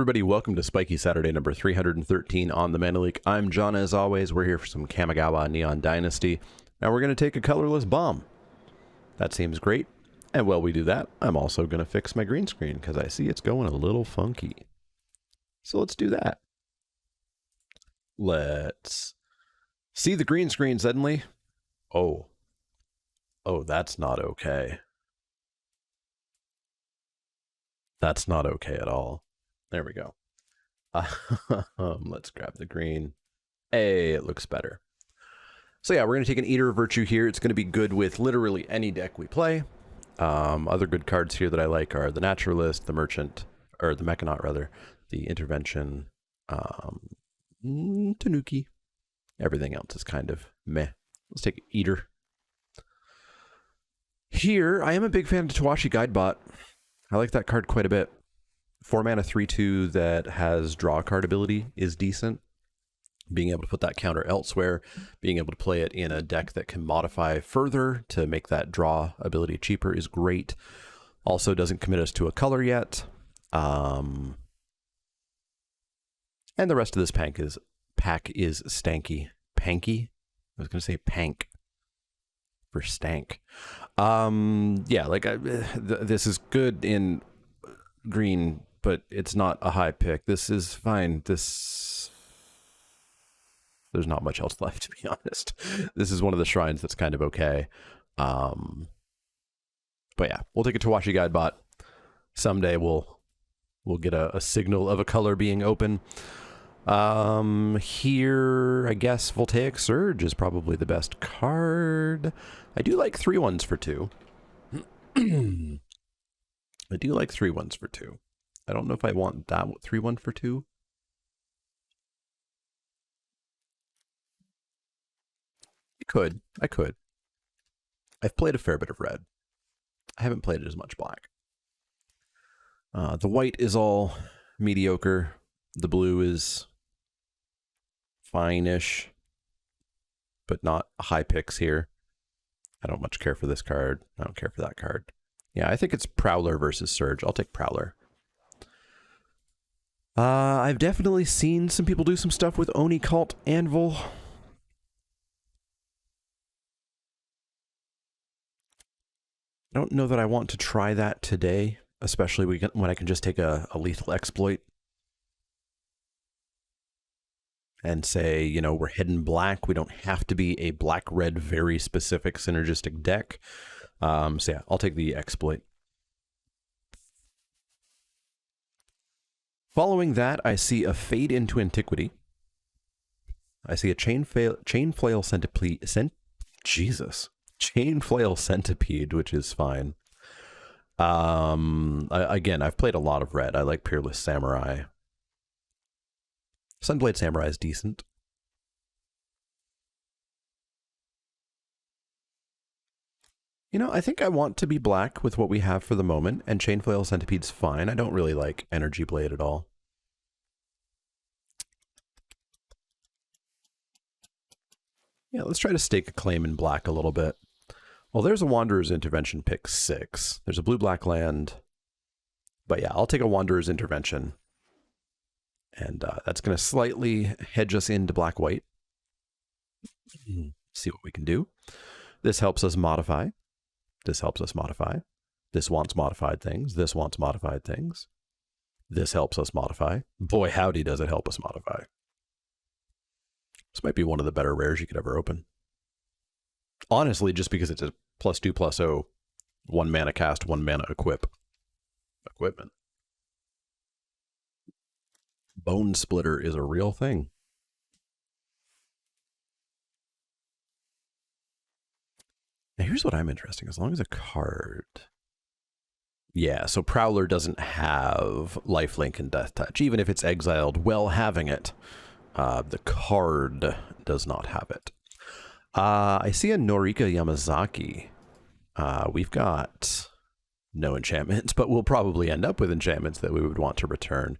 everybody, welcome to Spikey Saturday number 313 on the Mana Leek. I'm John, as always. We're here for some Kamigawa Neon Dynasty. Now we're going to take a colorless bomb. That seems great. And while we do that, I'm also going to fix my green screen, because I see it's going a little funky. So let's do that. Let's see the green screen suddenly. Oh, that's not okay. That's not okay at all. There we go. Let's grab the green. Hey, it looks better. So yeah, we're going to take an Eater of Virtue here. It's going to be good with literally any deck we play. Other good cards here that I like are the Naturalist, the Merchant, or the Mechanaut rather, the Intervention, Tanuki. Everything else is kind of meh. Let's take Eater. Here, I am a big fan of Tawashi Guidebot. I like that card quite a bit. 4 mana 3/2 that has draw card ability is decent. Being able to put that counter elsewhere, being able to play it in a deck that can modify further to make that draw ability cheaper is great. Also doesn't commit us to a color yet. And the rest of this pack is stanky. Panky? I was going to say pank for stank. Yeah, like this is good in green, but it's not a high pick. This is fine. There's not much else left, to be honest. This is one of the shrines that's kind of okay. But yeah, we'll take it to Tawashi Guidebot. Someday we'll get a signal of a color being open. Here, I guess Voltaic Surge is probably the best card. I do like 3/1s for 2. I do like 3/1s for 2. I don't know if I want that 3/1 for 2. I could. I've played a fair bit of red. I haven't played it as much black. The white is all mediocre. The blue is fine-ish, but not high picks here. I don't much care for this card. I don't care for that card. Yeah, I think it's Prowler versus Surge. I'll take Prowler. I've definitely seen some people do some stuff with Oni Cult Anvil. I don't know that I want to try that today, especially when I can just take a lethal exploit and say, you know, we're hidden black. We don't have to be a black-red, very specific synergistic deck. So yeah, I'll take the exploit. Following that, I see a Fade into Antiquity. I see a Chain Flail Centipede. Chain Flail Centipede, which is fine. Again, I've played a lot of red. I like Peerless Samurai. Sunblade Samurai is decent. You know, I think I want to be black with what we have for the moment, and Chain Flail Centipede's fine. I don't really like Energy Blade at all. Yeah, let's try to stake a claim in black a little bit. Well, there's a Wanderer's Intervention pick 6. There's a blue-black land. But yeah, I'll take a Wanderer's Intervention. And that's going to slightly hedge us into black-white. See what we can do. This helps us modify. This helps us modify. This wants modified things. This wants modified things. This helps us modify. Boy, howdy does it help us modify. This might be one of the better rares you could ever open. Honestly, just because it's a +2/+0, 1 mana cast, 1 mana equipment. Bone Splitter is a real thing. Now here's what I'm interested in. As long as a card... Yeah, so Prowler doesn't have Lifelink and Death Touch. Even if it's exiled while having it, the card does not have it. I see a Norika Yamazaki. We've got no enchantments, but we'll probably end up with enchantments that we would want to return.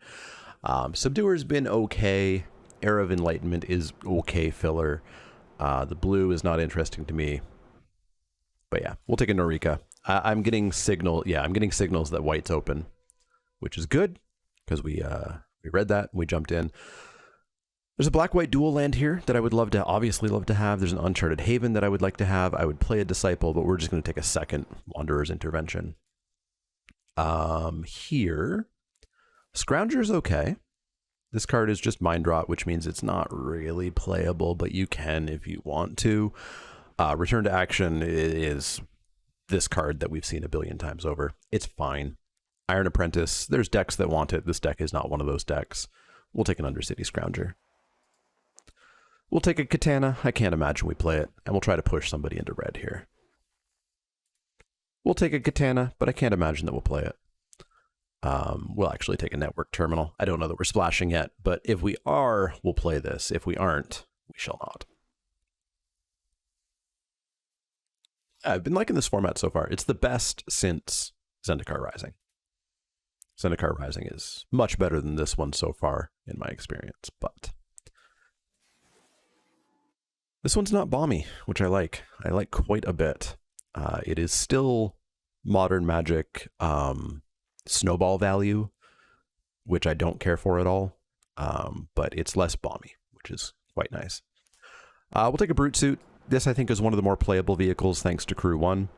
Subduer's been okay. Era of Enlightenment is okay filler. The blue is not interesting to me. But yeah, we'll take a Norika. I'm getting signals that white's open, which is good because we We read that and we jumped in. There's a black-white dual land here that I would obviously love to have. There's an Uncharted Haven that I would like to have. I would play a Disciple, but we're just going to take a second Wanderer's Intervention. Here, Scrounger's okay. This card is just Mind Rot, which means it's not really playable, but you can if you want to. Return to Action is this card that we've seen a billion times over. It's fine. Iron Apprentice, there's decks that want it. This deck is not one of those decks. We'll take an Undercity Scrounger. We'll take a Katana. I can't imagine we play it. And we'll try to push somebody into red here. We'll take a Katana, but I can't imagine that we'll play it. We'll actually take a Network Terminal. I don't know that we're splashing yet, but if we are, we'll play this. If we aren't, we shall not. I've been liking this format so far. It's the best since Zendikar Rising. Zendikar Rising is much better than this one so far, in my experience, but this one's not bomby, which I like. I like quite a bit. It is still modern Magic snowball value, which I don't care for at all, but it's less bomby, which is quite nice. We'll take a Brute Suit. This, I think, is one of the more playable vehicles thanks to Crew 1.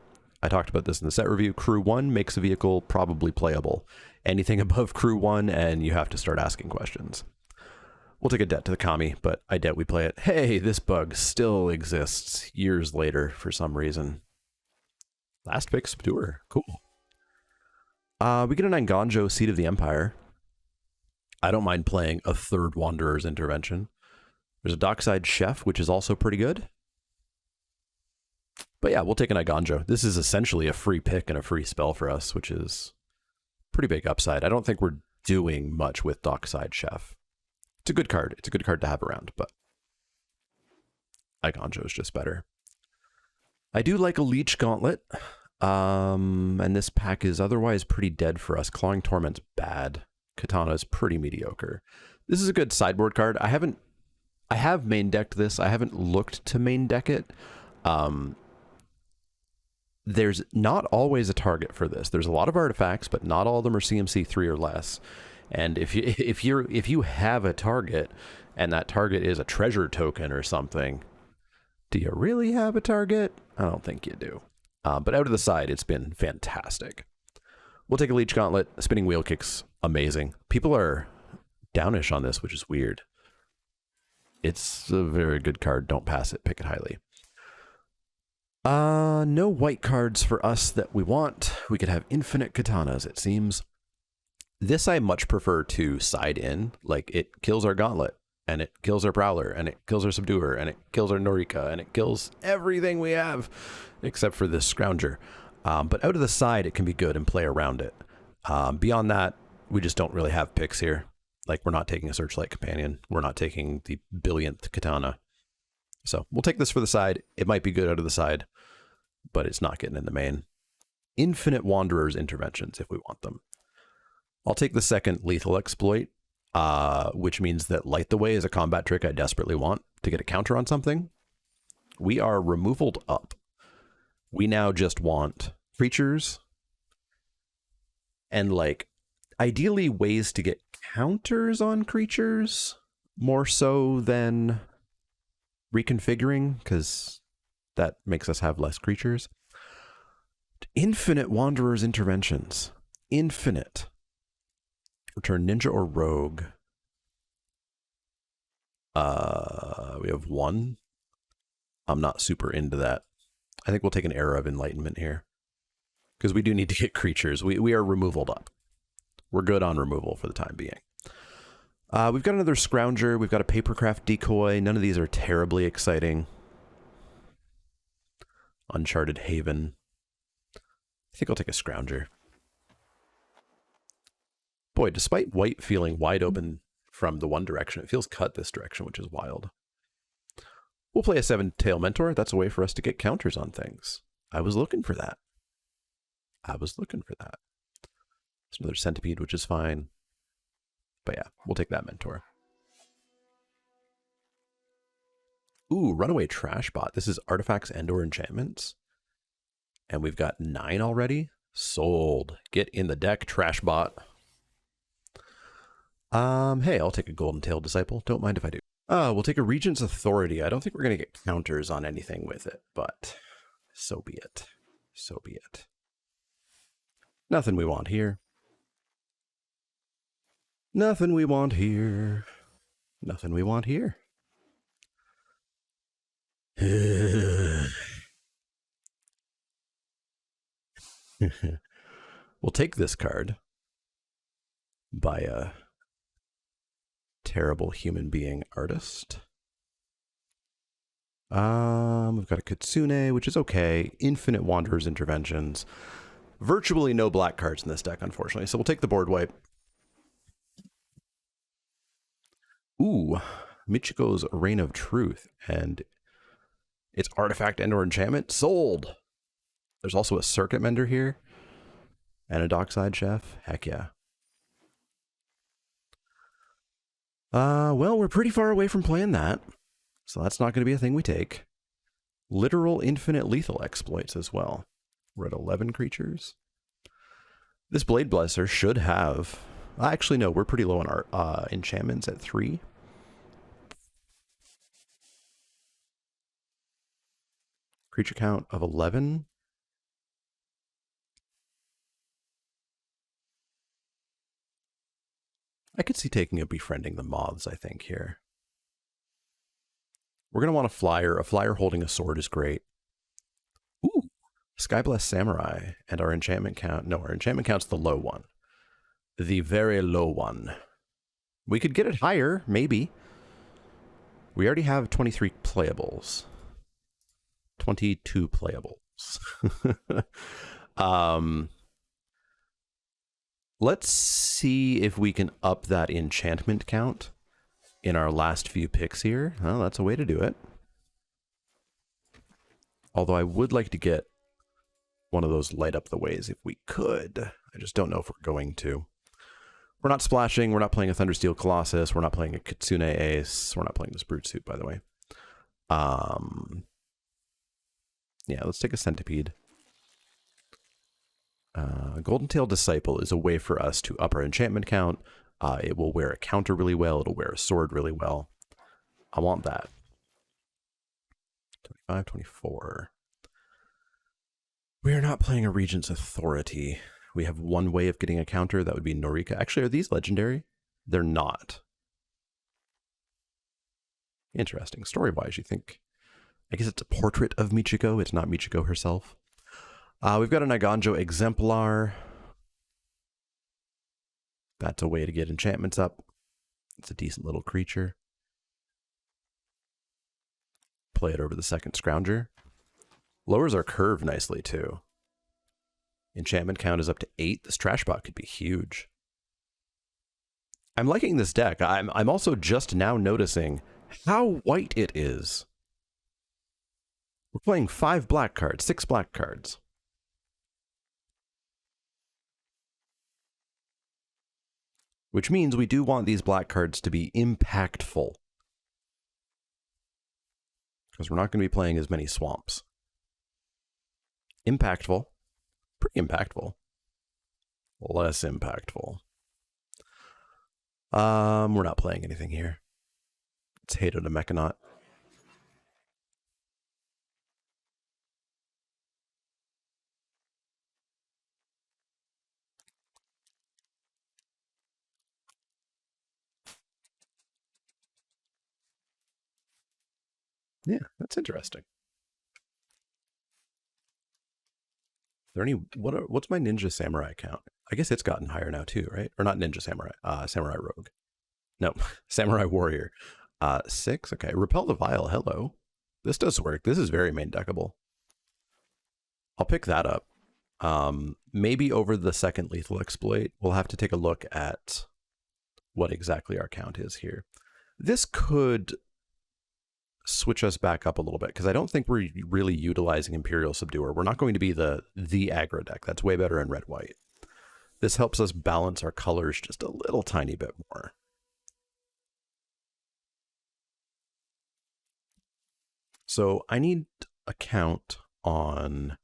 I talked about this in the set review. Crew 1 makes a vehicle probably playable. Anything above Crew 1, and you have to start asking questions. We'll take a debt to the Kami, but I doubt we play it. Hey, this bug still exists years later for some reason. Last pick, Subduer. Cool. We get a Nanganjo, Seat of the Empire. I don't mind playing a third Wanderer's Intervention. There's a Dockside Chef, which is also pretty good. But yeah, we'll take an Nanganjo. This is essentially a free pick and a free spell for us, which is pretty big upside. I don't think we're doing much with Dockside Chef. It's a good card. It's a good card to have around, but Nanganjo is just better. I do like a Leech Gauntlet. And this pack is otherwise pretty dead for us. Clawing Torment's bad. Katana is pretty mediocre. This is a good sideboard card. I have main decked this. I haven't looked to main deck it. There's not always a target for this. There's a lot of artifacts, but not all of them are CMC 3 or less. And if you have a target and that target is a treasure token or something, do you really have a target? I don't think you do. But out of the side, it's been fantastic. We'll take a Leech Gauntlet. Spinning Wheel Kick's amazing. People are downish on this, which is weird. It's a very good card. Don't pass it. Pick it highly. No white cards for us that we want. We could have infinite katanas, it seems. This I much prefer to side in. Like, it kills our Gauntlet, and it kills our Prowler, and it kills our Subduer, and it kills our Norika, and it kills everything we have, except for this Scrounger. But out of the side, it can be good and play around it. Beyond that, we just don't really have picks here. Like, we're not taking a Searchlight Companion. We're not taking the billionth Katana. So we'll take this for the side. It might be good out of the side, but it's not getting in the main. Infinite Wanderer's Interventions if we want them. I'll take the second Lethal Exploit, which means that Light the Way is a combat trick I desperately want to get a counter on something. We are removaled up. We now just want creatures and, like, ideally ways to get counters on creatures more so than reconfiguring, because that makes us have less creatures. Infinite Wanderer's Interventions. Infinite. Return Ninja or Rogue. We have one. I'm not super into that. I think we'll take an Era of Enlightenment here, because we do need to get creatures. We are removaled up. We're good on removal for the time being. We've got another Scrounger. We've got a Papercraft Decoy. None of these are terribly exciting. Uncharted Haven. I think I'll take a Scrounger. Boy, despite white feeling wide open from the one direction, it feels cut this direction, which is wild. We'll play a 7-Tail Mentor. That's a way for us to get counters on things. I was looking for that. There's another Centipede, which is fine. But yeah, we'll take that Mentor. Ooh, Runaway Trash Bot. This is artifacts and/or enchantments. And we've got 9 already. Sold. Get in the deck, Trash Bot. Hey, I'll take a Golden Tail Disciple. Don't mind if I do. We'll take a Regent's Authority. I don't think we're going to get counters on anything with it, but so be it. So be it. Nothing we want here. Nothing we want here. Nothing we want here. We'll take this card by a terrible human being artist. We've got a Kitsune, which is okay. Infinite Wanderer's Interventions. Virtually no black cards in this deck, unfortunately. So we'll take the board wipe. Ooh, Michiko's Reign of Truth. And its artifact and or enchantment sold. There's also a Circuit Mender here. And a Dockside Chef. Heck yeah. Well, we're pretty far away from playing that. So that's not going to be a thing we take. Literal infinite lethal exploits as well. We're at 11 creatures. This Blade Blesser should have... Actually, no, we're pretty low on our enchantments at 3. Creature count of 11. I could see taking a Befriending the Moths, I think, here. We're going to want a flyer. A flyer holding a sword is great. Ooh, Skyblessed Samurai. And our enchantment count... No, our enchantment count's the low one. The very low one. We could get it higher, maybe. We already have 23 playables. 22 playables. Let's see if we can up that enchantment count in our last few picks here. Well, that's a way to do it. Although I would like to get one of those light up the ways if we could. I just don't know if we're going to. We're not splashing. We're not playing a Thundersteel Colossus. We're not playing a Kitsune Ace. We're not playing this Brute Suit, by the way. Yeah, let's take a Centipede. Golden Tail Disciple is a way for us to up our enchantment count. It will wear a counter really well. It'll wear a sword really well. I want that. 25, 24. We are not playing a Regent's Authority. We have one way of getting a counter. That would be Norika. Actually, are these legendary? They're not. Interesting. Story-wise, you think? I guess it's a portrait of Michiko. It's not Michiko herself. We've got a Naiganjo Exemplar. That's a way to get enchantments up. It's a decent little creature. Play it over the second Scrounger. Lowers our curve nicely, too. Enchantment count is up to 8. This trash bot could be huge. I'm liking this deck. I'm also just now noticing how white it is. We're playing 5 black cards, 6 black cards. Which means we do want these black cards to be impactful. Because we're not going to be playing as many swamps. Impactful. Pretty impactful. Less impactful. We're not playing anything here. It's Hato to Mechanaut. Yeah, that's interesting. There any what's my Ninja Samurai count? I guess it's gotten higher now too, right? Or not Ninja Samurai, Samurai Rogue. No, Samurai Warrior. 6, okay. Repel the Vile, hello. This does work. This is very main deckable. I'll pick that up. Maybe over the second lethal exploit, we'll have to take a look at what exactly our count is here. This could switch us back up a little bit, because I don't think we're really utilizing Imperial Subduer. We're not going to be the aggro deck. That's way better in red-white. This helps us balance our colors just a little tiny bit more. So I need a count on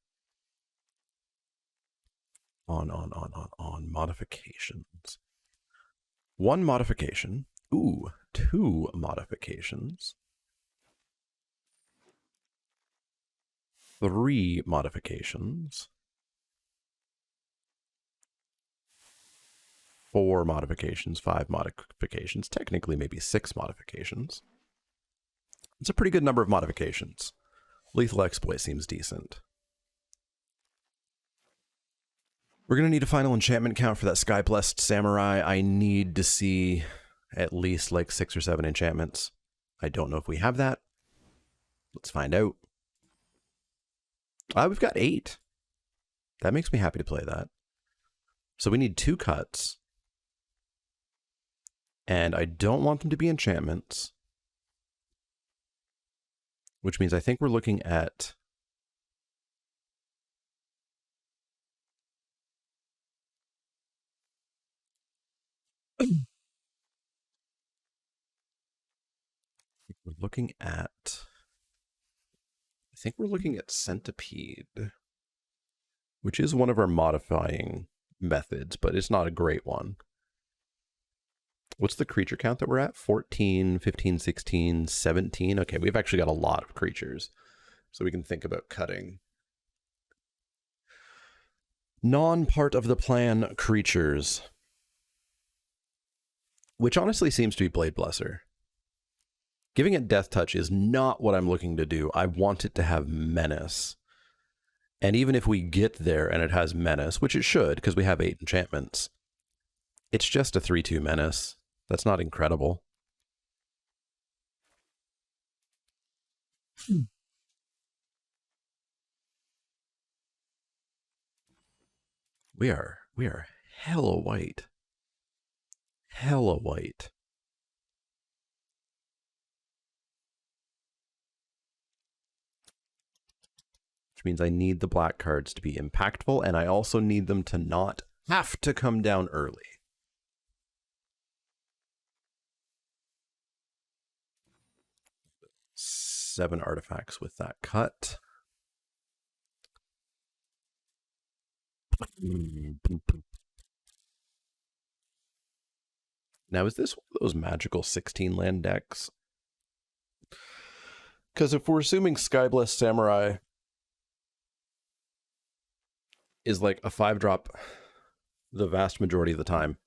modifications. 1 modification. Ooh, 2 modifications. 3 modifications. 4 modifications, 5 modifications, technically maybe 6 modifications. It's a pretty good number of modifications. Lethal Exploit seems decent. We're going to need a final enchantment count for that Sky Blessed Samurai. I need to see at least like 6 or 7 enchantments. I don't know if we have that. Let's find out. We've got 8. That makes me happy to play that. So we need 2 cuts. And I don't want them to be enchantments. Which means I think we're looking at... We're looking at... I think we're looking at Centipede, which is one of our modifying methods, but it's not a great one. What's the creature count that we're at? 14, 15, 16, 17. Okay, we've actually got a lot of creatures, so we can think about cutting. Non-part of the plan creatures, which honestly seems to be Blade Blesser. Giving it Death Touch is not what I'm looking to do. I want it to have Menace. And even if we get there and it has Menace, which it should, because we have 8 enchantments, it's just a 3/2 Menace. That's not incredible. We are hella white. Hella white. Which means I need the black cards to be impactful, and I also need them to not have to come down early. Seven artifacts with that cut. Now, is this one of those magical 16 land decks? Because if we're assuming Skyblessed Samurai is like a 5-drop the vast majority of the time,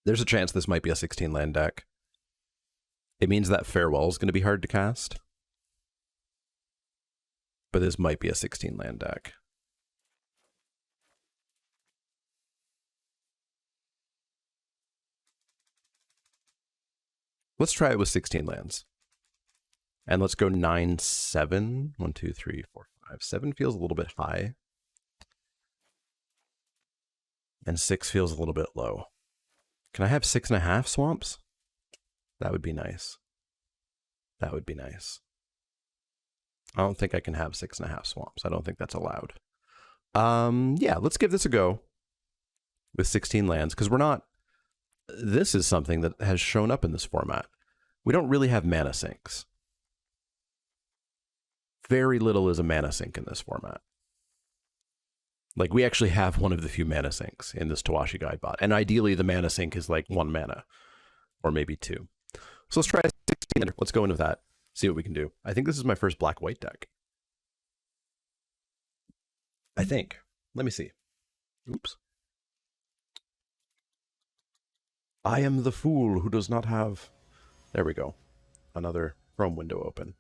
there's a chance this might be a 16 land deck. It means that Farewell is going to be hard to cast. But this might be a 16 land deck. Let's try it with 16 lands. And let's go 9, 7. 1, 2, 3, 4, 5. 7 feels a little bit high. And 6 feels a little bit low. Can I have 6.5 swamps? That would be nice. That would be nice. I don't think I can have 6.5 swamps. I don't think that's allowed. Yeah, let's give this a go with 16 lands, because we're not... This is something that has shown up in this format. We don't really have mana sinks. Very little is a mana sink in this format. Like, we actually have one of the few mana sinks in this Tawashi Guide bot. And ideally, the mana sink is like 1 mana. Or maybe 2. So let's try 16. Let's go in with that. See what we can do. I think this is my first black-white deck. I think. Let me see. Oops. I am the fool who does not have... There we go. Another Chrome window open.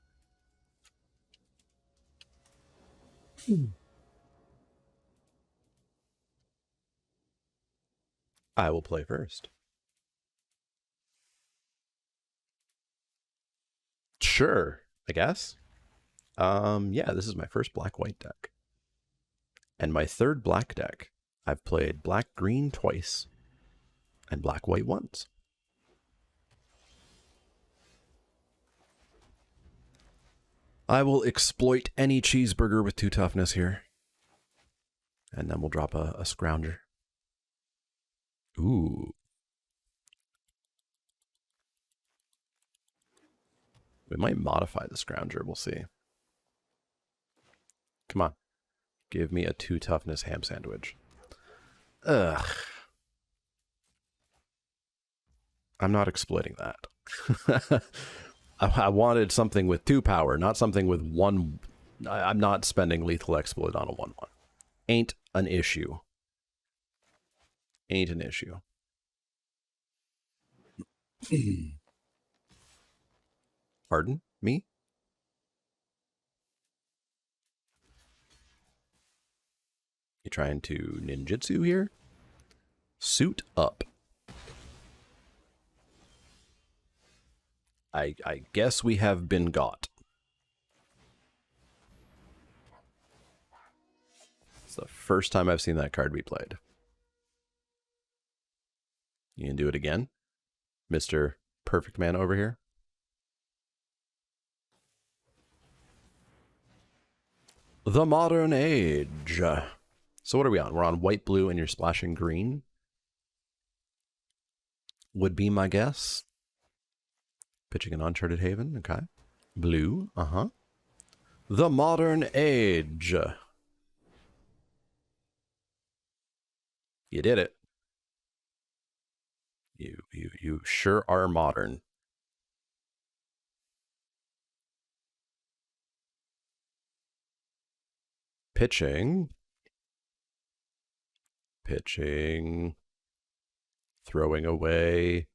I will play first. Sure, I guess. Yeah, this is my first black-white deck. And my third black deck. I've played black-green twice. And black-white once. I will exploit any cheeseburger with 2 toughness here. And then we'll drop a scrounger. Ooh. We might modify the scrounger, we'll see. Come on. Give me a 2 toughness ham sandwich. Ugh. I'm not exploiting that. I wanted something with 2 power, not something with 1. I'm not spending lethal exploit on a 1/1. Ain't an issue. Ain't an issue. Pardon me? You trying to ninjutsu here? Suit up. I guess we have been got. It's the first time I've seen that card be played. You can do it again, Mr. Perfect Man over here. The Modern Age. So what are we on? We're on white, blue, and you're splashing green. Would be my guess. Pitching an Uncharted Haven. Okay. Blue. Uh-huh. The Modern Age. You did it. You sure are modern. Pitching. Throwing away.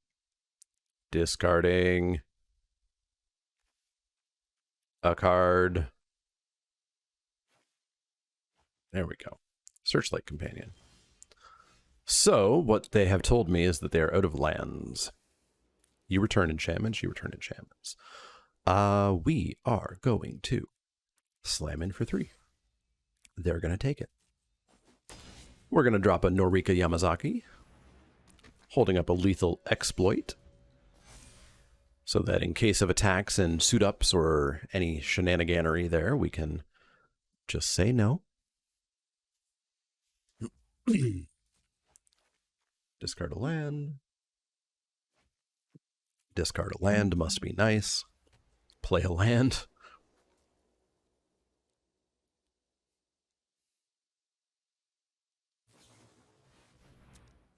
Discarding a card. There we go. Searchlight Companion. So, what they have told me is that they are out of lands. You return enchantments, you return enchantments. We are going to slam in for 3. They're going to take it. We're going to drop a Norika Yamazaki, holding up a lethal exploit, so that in case of attacks and suit-ups or any shenaniganery there, we can just say no. Discard a land. Discard a land must be nice. Play a land.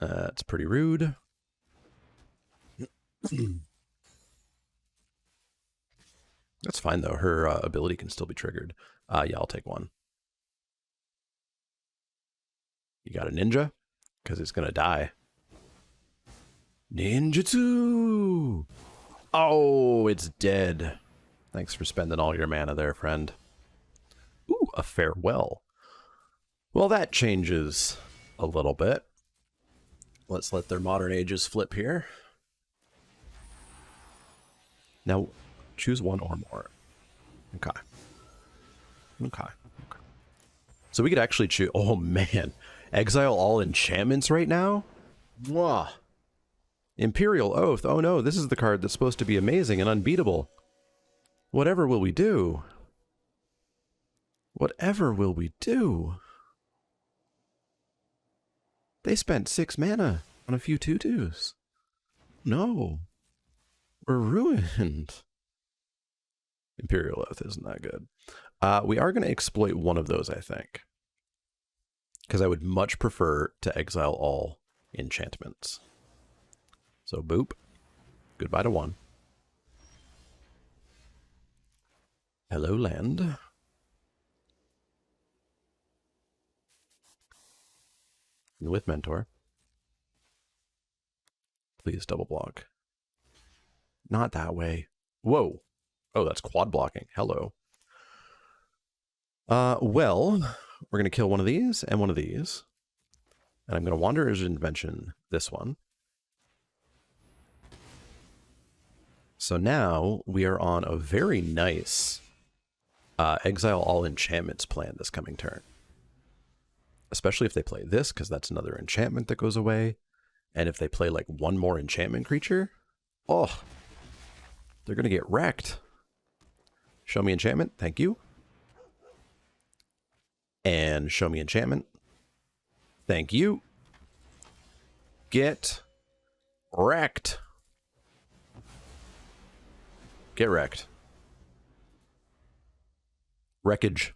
It's pretty rude. That's fine, though. Her ability can still be triggered. Yeah, I'll take 1. You got a ninja? Because it's going to die. Ninjutsu! Oh, it's dead. Thanks for spending all your mana there, friend. Ooh, a farewell. Well, that changes a little bit. Let's let their modern ages flip here. Now, choose 1 or more. Okay. So we could actually choose... Oh, man. Exile all enchantments right now? Mwah. Imperial Oath. Oh, no. This is the card that's supposed to be amazing and unbeatable. Whatever will we do? Whatever will we do? They spent 6 mana on a few 2/2s. No. We're ruined. Imperial Oath isn't that good. We are going to exploit one of those, I think. Because I would much prefer to exile all enchantments. So, boop. Goodbye to 1. Hello, land. With Mentor. Please double block. Not that way. Whoa. Oh, that's quad blocking. Hello. Well, we're going to kill one of these and one of these. And I'm going to Wanderer's Invention this one. So now we are on a very nice exile all enchantments plan this coming turn. Especially if they play this, because that's another enchantment that goes away. And if they play like 1 more enchantment creature, oh, they're going to get wrecked. Show me enchantment. Thank you. And show me enchantment. Thank you. Get wrecked. Get wrecked. Wreckage.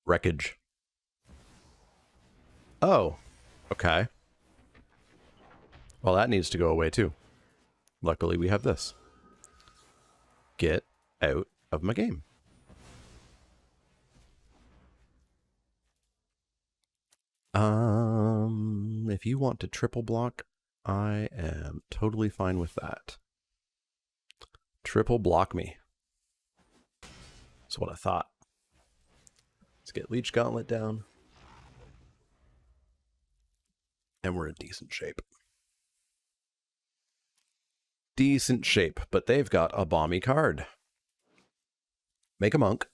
Wreckage. Oh, okay. Well, that needs to go away too. Luckily, we have this. Get out of my game. If you want to triple block, I am totally fine with that. Triple block me. That's what I thought. Let's get Leech Gauntlet down. And we're in decent shape. Decent shape, but they've got a bomby card. Make a monk.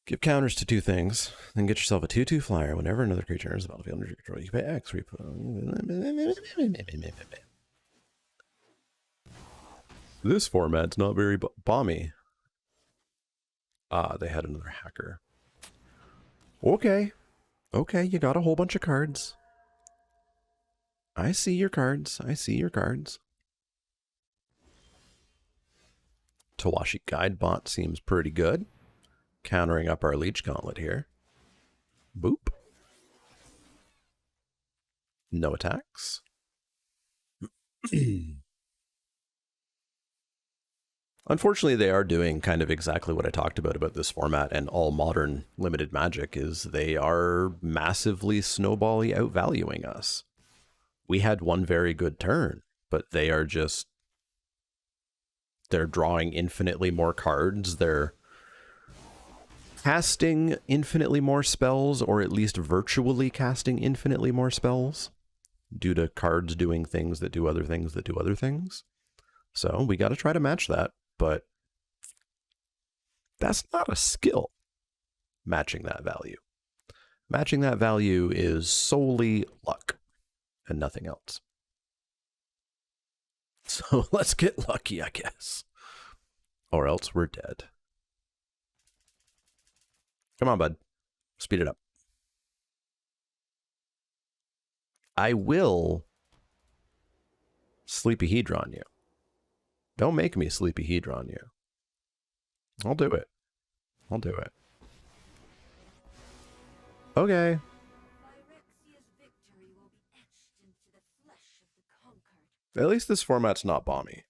Give counters to 2 things, then get yourself a 2/2 flyer. Whenever another creature enters the battlefield under your control, you can pay X. This format's not very bomby. Ah, they had another hacker. Okay. Okay, you got a whole bunch of cards. I see your cards. I see your cards. Tawashi Guidebot seems pretty good. Countering up our Leech Gauntlet here. Boop. No attacks. Unfortunately, they are doing kind of exactly what I talked about this format and all modern limited Magic is they are massively snowbally outvaluing us. We had one very good turn, but they are just... They're drawing infinitely more cards. They're casting infinitely more spells, or at least virtually casting infinitely more spells, due to cards doing things that do other things that do other things. So we got to try to match that, but that's not a skill, matching that value. Matching that value is solely luck and nothing else. So let's get lucky, I guess. Or else we're dead. Come on, bud. Speed it up. I will Sleepy Hedron you. Don't make me Sleepy Hedron you. I'll do it. I'll do it. Okay. At least this format's not bomby.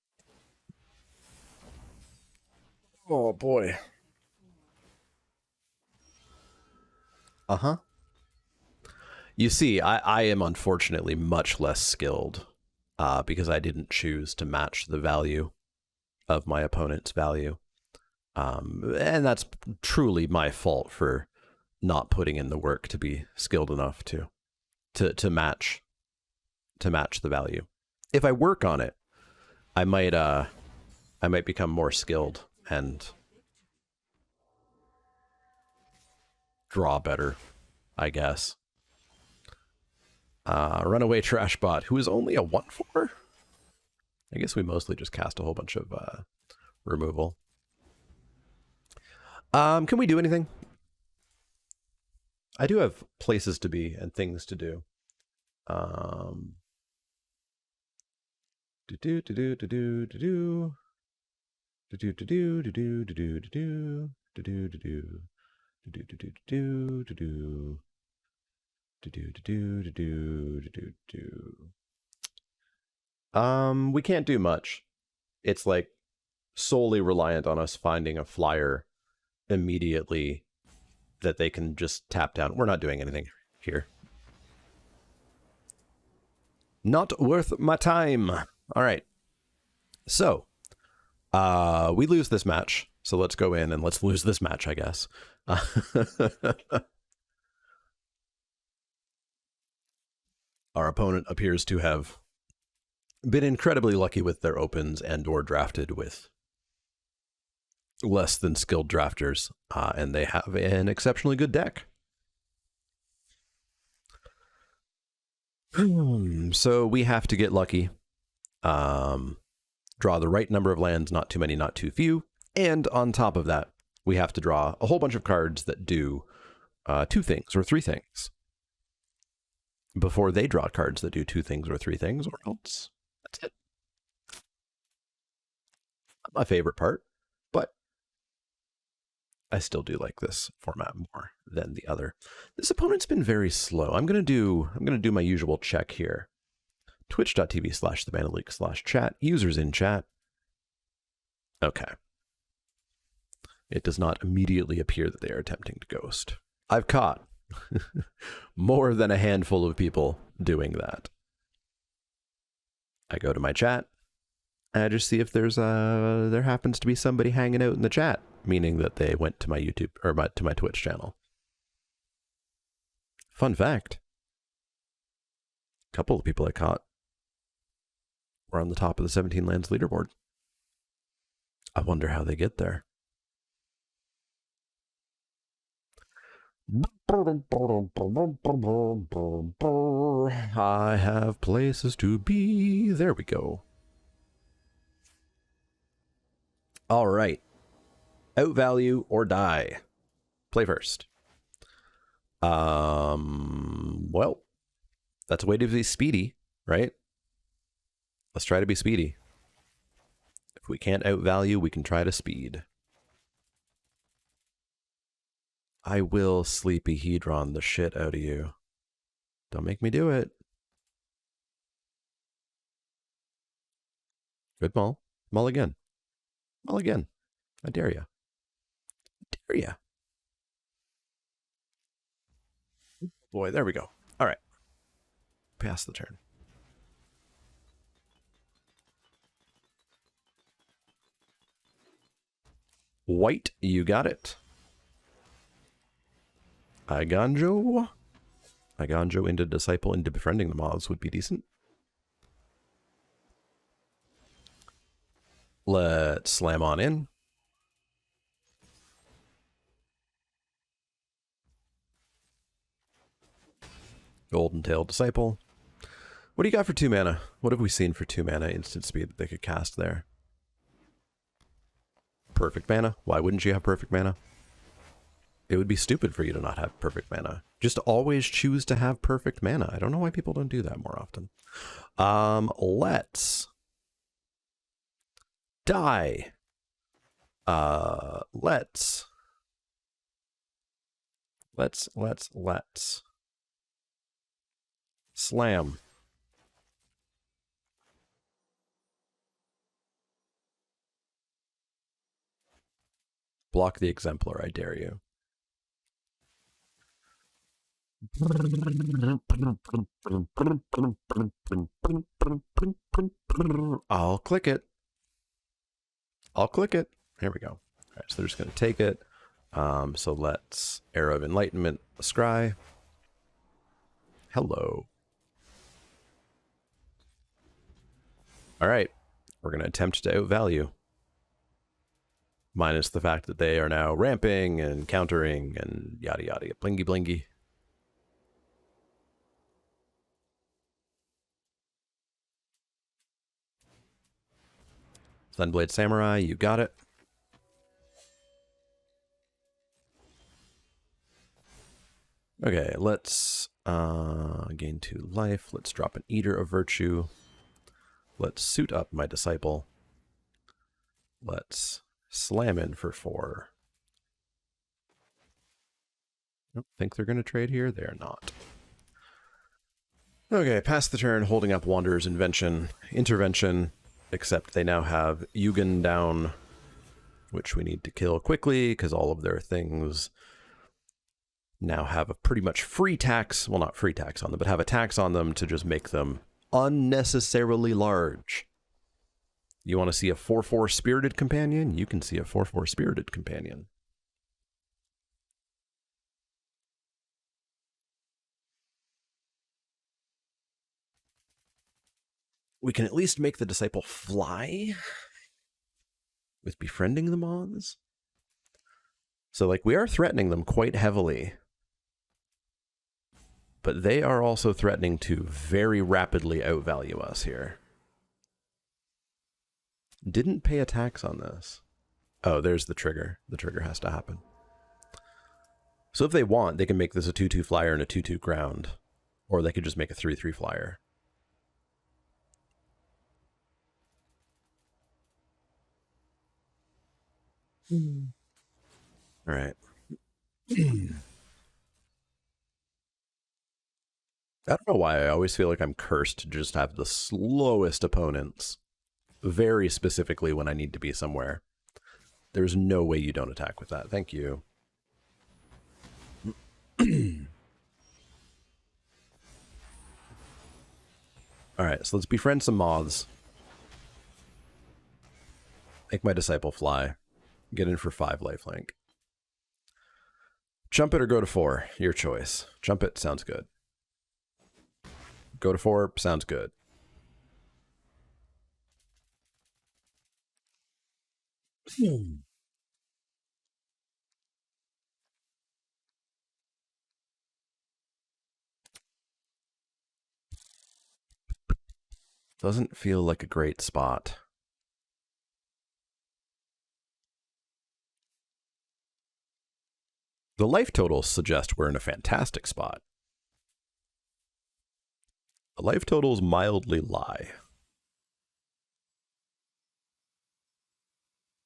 Oh boy. Uh-huh. You see, I am unfortunately much less skilled because I didn't choose to match the value of my opponent's value. And that's truly my fault for not putting in the work to be skilled enough to match the value. If I work on it, I might become more skilled and draw better, I guess. Runaway Trashbot, who is only a 1/4? I guess we mostly just cast a whole bunch of removal. Can we do anything? I do have places to be and things to do. We can't do much. It's like solely reliant on us finding a flyer immediately that they can just tap down. We're not doing anything here. Not worth my time. All right. So, we lose this match. So let's go in and let's lose this match, I guess. Our opponent appears to have been incredibly lucky with their opens and or drafted with less than skilled drafters, and they have an exceptionally good deck. So we have to get lucky, draw the right number of lands, not too many, not too few, and on top of that, we have to draw a whole bunch of cards that do 2 things or 3 things before they draw cards that do 2 things or 3 things, or else that's it. Not my favorite part, but I still do like this format more than the other. This opponent's been very slow. I'm gonna do my usual check here. Twitch.tv/thebanaleek/chat. Users in chat. Okay. It does not immediately appear that they are attempting to ghost. I've caught more than a handful of people doing that. I go to my chat, and I just see if there happens to be somebody hanging out in the chat, meaning that they went to my YouTube or to my Twitch channel. Fun fact: a couple of people I caught were on the top of the 17 lands leaderboard. I wonder how they get there. I have places to be. There we go. All right. Outvalue or die. Play first. Well, that's a way to be speedy, right? Let's try to be speedy. If we can't outvalue, we can try to speed. I will Sleepy Hedron the shit out of you. Don't make me do it. Good mull. Mull again. Mull again. I dare ya. I dare ya. Boy, there we go. All right. Pass the turn. White, you got it. Iganjo into Disciple into Befriending the Mobs would be decent. Let's slam on in. Golden Tail Disciple. What do you got for 2 mana? What have we seen for 2 mana instant speed that they could cast there? Perfect mana. Why wouldn't you have perfect mana? It would be stupid for you to not have perfect mana. Just always choose to have perfect mana. I don't know why people don't do that more often. Let's die. Let's slam. Block the Exemplar, I dare you. I'll click it. I'll click it. Here we go. All right, so they're just going to take it. So let's Arrow of Enlightenment, Scry. Hello. All right, we're going to attempt to outvalue. Minus the fact that they are now ramping and countering and yada yada. Blingy blingy. Sunblade Samurai, you got it. Okay, let's gain 2 life. Let's drop an Eater of Virtue. Let's suit up my Disciple. Let's slam in for 4. I don't think they're going to trade here. They're not. Okay, pass the turn, holding up Wanderer's Intervention, except they now have Yugen down, which we need to kill quickly, because all of their things now have a pretty much free tax, well, not free tax on them, but have a tax on them to just make them unnecessarily large. You want to see a 4/4 Spirited Companion? You can see a 4/4 Spirited Companion. We can at least make the Disciple fly with Befriending the Moths. So, like, we are threatening them quite heavily. But they are also threatening to very rapidly outvalue us here. Didn't pay a tax on this. Oh, there's the trigger. The trigger has to happen. So if they want, they can make this a 2/2 flyer and a 2/2 ground. Or they could just make a 3/3 flyer. All right. I don't know why I always feel like I'm cursed to just have the slowest opponents, very specifically when I need to be somewhere. There's no way you don't attack with that. Thank you. All right, so let's befriend some moths. Make my disciple fly. Get in for 5 lifelink. Jump it or go to 4. Your choice. Jump it sounds good. Go to 4 sounds good. Doesn't feel like a great spot. The life totals suggest we're in a fantastic spot. The life totals mildly lie.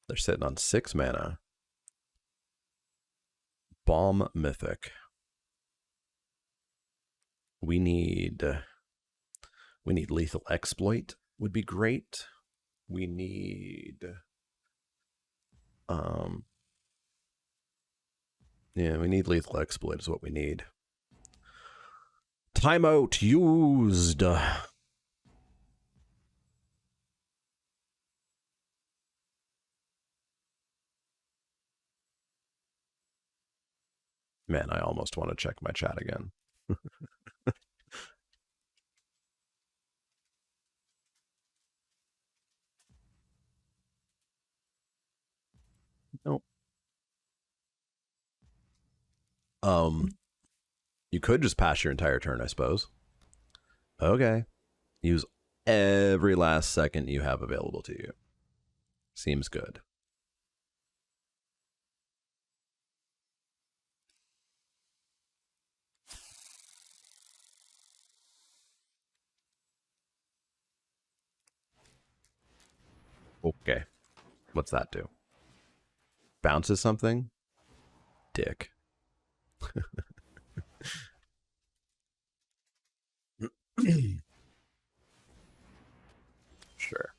They're sitting on 6 mana. Balm Mythic. We need Lethal Exploit would be great. We need yeah, we need Lethal Exploit is what we need. Timeout used. Man, I almost want to check my chat again. Nope. You could just pass your entire turn, I suppose. Okay. Use every last second you have available to you. Seems good. Okay. What's that do? Bounces something? Dick. Sure.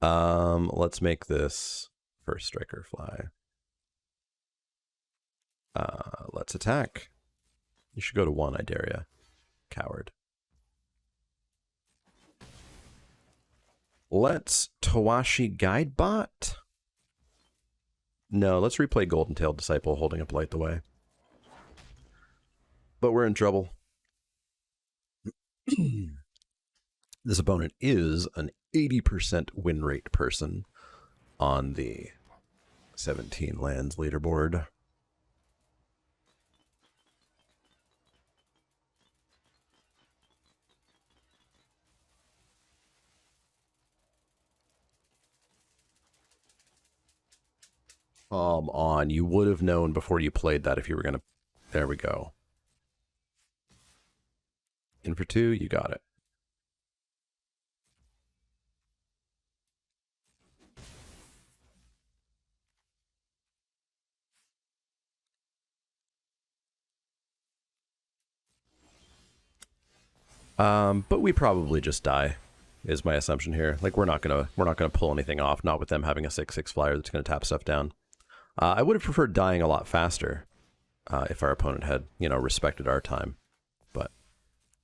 Let's make this first striker fly. Let's attack. You should go to 1, I dare ya. Coward. Let's Tawashi Guidebot. No, let's replay Golden Tailed Disciple holding up Light the Way. But we're in trouble. This opponent is an 80% win rate person on the 17 lands leaderboard. Come on, you would have known before you played that if you were going to... There we go. In for 2, you got it. But we probably just die, is my assumption here. Like we're not gonna pull anything off, not with them having a 6/6 flyer that's gonna tap stuff down. I would have preferred dying a lot faster if our opponent had, you know, respected our time, but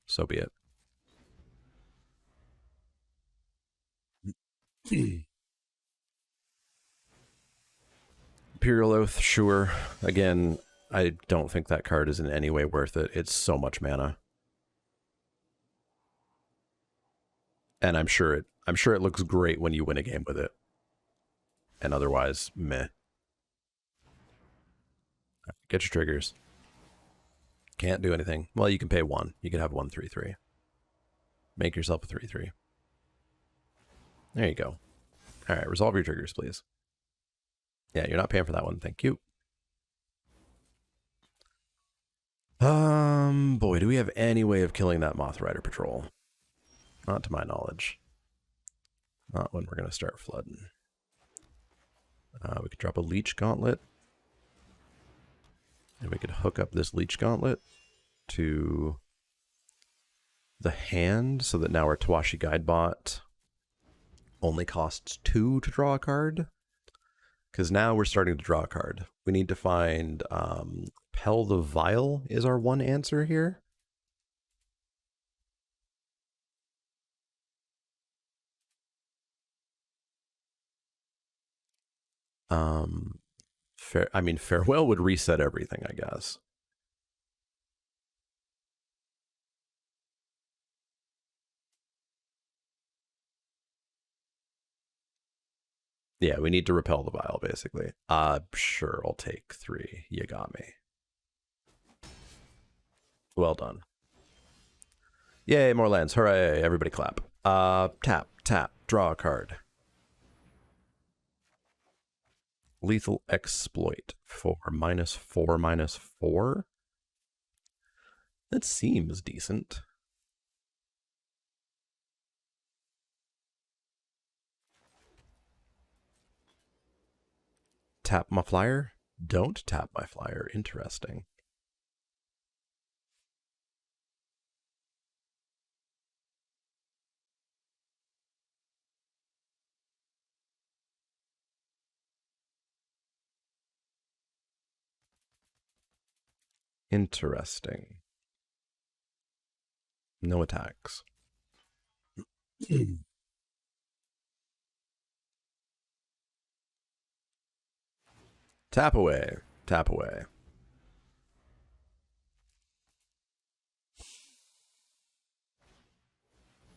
so be it. Imperial Oath, sure. Again, I don't think that card is in any way worth it. It's so much mana. And I'm sure it looks great when you win a game with it. And otherwise, meh. Get your triggers. Can't do anything. Well, you can pay 1. You can have 1 3/3. Make yourself a 3/3. There you go. All right, resolve your triggers, please. Yeah, you're not paying for that one. Thank you. Boy, do we have any way of killing that Moth Rider Patrol? Not to my knowledge. Not when we're going to start flooding. We could drop a Leech Gauntlet. And we could hook up this Leech Gauntlet to the hand so that now our Tawashi Guidebot only costs 2 to draw a card. Because now we're starting to draw a card. We need to find Pel the Vile is our one answer here. Farewell would reset everything, I guess. Yeah, we need to repel the Vile, basically. Sure, I'll take 3. You got me. Well done. Yay, more lands. Hooray, everybody clap. Tap, tap, draw a card. Lethal Exploit for -4/-4. That seems decent. Tap my flyer? Don't tap my flyer. Interesting. Interesting. No attacks. Tap away. Tap away.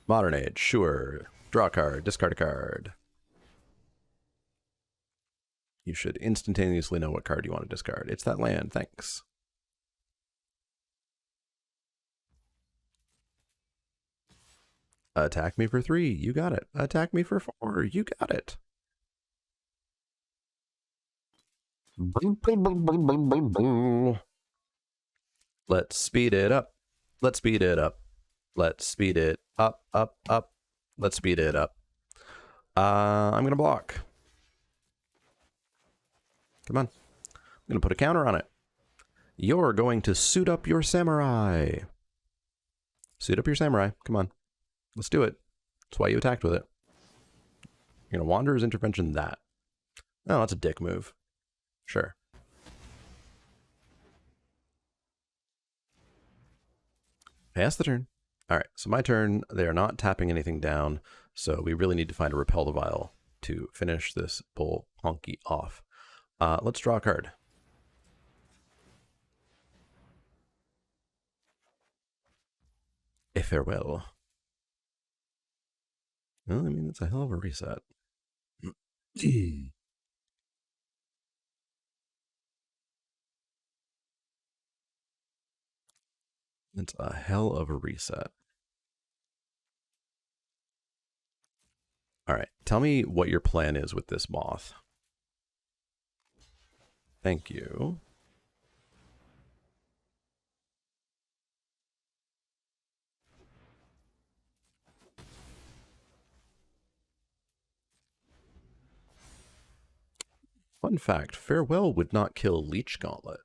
Modern Age, sure. Draw a card, discard a card. You should instantaneously know what card you want to discard. It's that land, thanks. Attack me for 3, you got it. Attack me for 4, you got it. Let's speed it up. Let's speed it up. Let's speed it up, up, up. Let's speed it up. I'm gonna block. Come on. I'm gonna put a counter on it. You're going to suit up your samurai. Suit up your samurai. Come on. Let's do it. That's why you attacked with it. You're gonna Wanderer's Intervention that. Oh, that's a dick move. Sure. Pass the turn. Alright, so my turn. They are not tapping anything down, so we really need to find a Repel the Vile to finish this bull honky off. Let's draw a card. A farewell. Well, I mean, it's a hell of a reset. It's a hell of a reset. All right, tell me what your plan is with this moth. Thank you. Fun fact, Farewell would not kill Leech Gauntlet.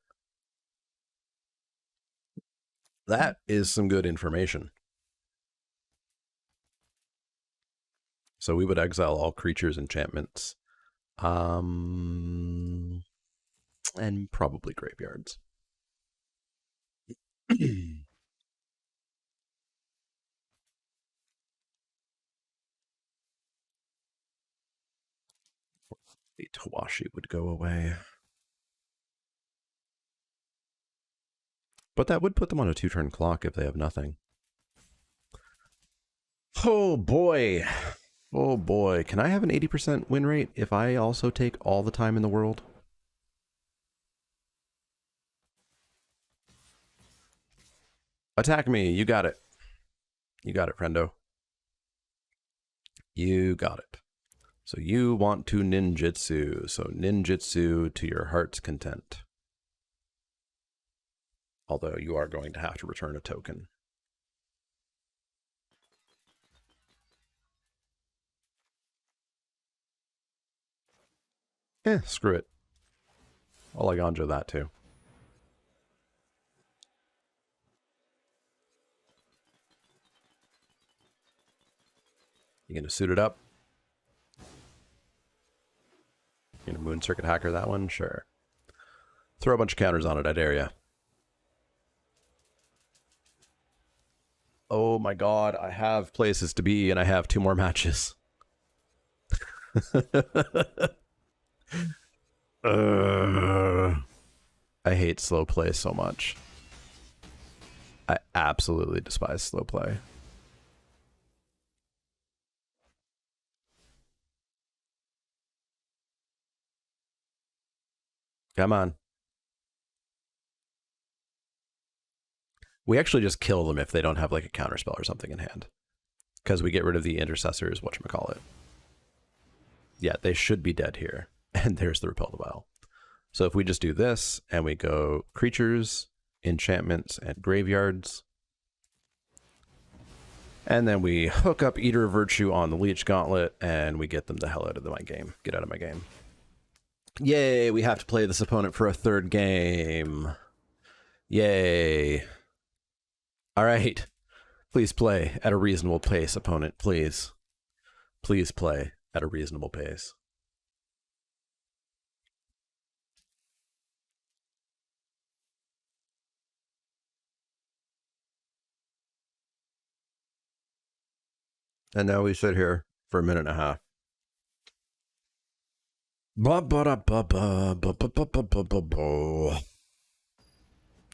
That is some good information. So we would exile all creatures, enchantments, and probably graveyards. The Tawashi would go away. But that would put them on a 2-turn clock if they have nothing. Oh boy. Oh boy. Can I have an 80% win rate if I also take all the time in the world? Attack me. You got it. You got it, friendo. You got it. So you want to ninjutsu. So ninjutsu to your heart's content. Although you are going to have to return a token. Screw it. I'll Alejandro that too. You gonna suit it up? You gonna Moon Circuit Hacker that one? Sure. Throw a bunch of counters on it, I dare ya. Oh my god, I have places to be and I have 2 more matches. I hate slow play so much. I absolutely despise slow play. Come on. We actually just kill them if they don't have like a counterspell or something in hand. Because we get rid of the intercessors, whatchamacallit. Yeah, they should be dead here. And there's the Repel the Bile. So if we just do this, and we go creatures, enchantments, and graveyards, and then we hook up Eater of Virtue on the Leech Gauntlet, and we get them the hell out of my game. Get out of my game. Yay, we have to play this opponent for a 3rd game. Yay. All right. Please play at a reasonable pace, opponent, please. Please play at a reasonable pace. And now we sit here for a minute and a half.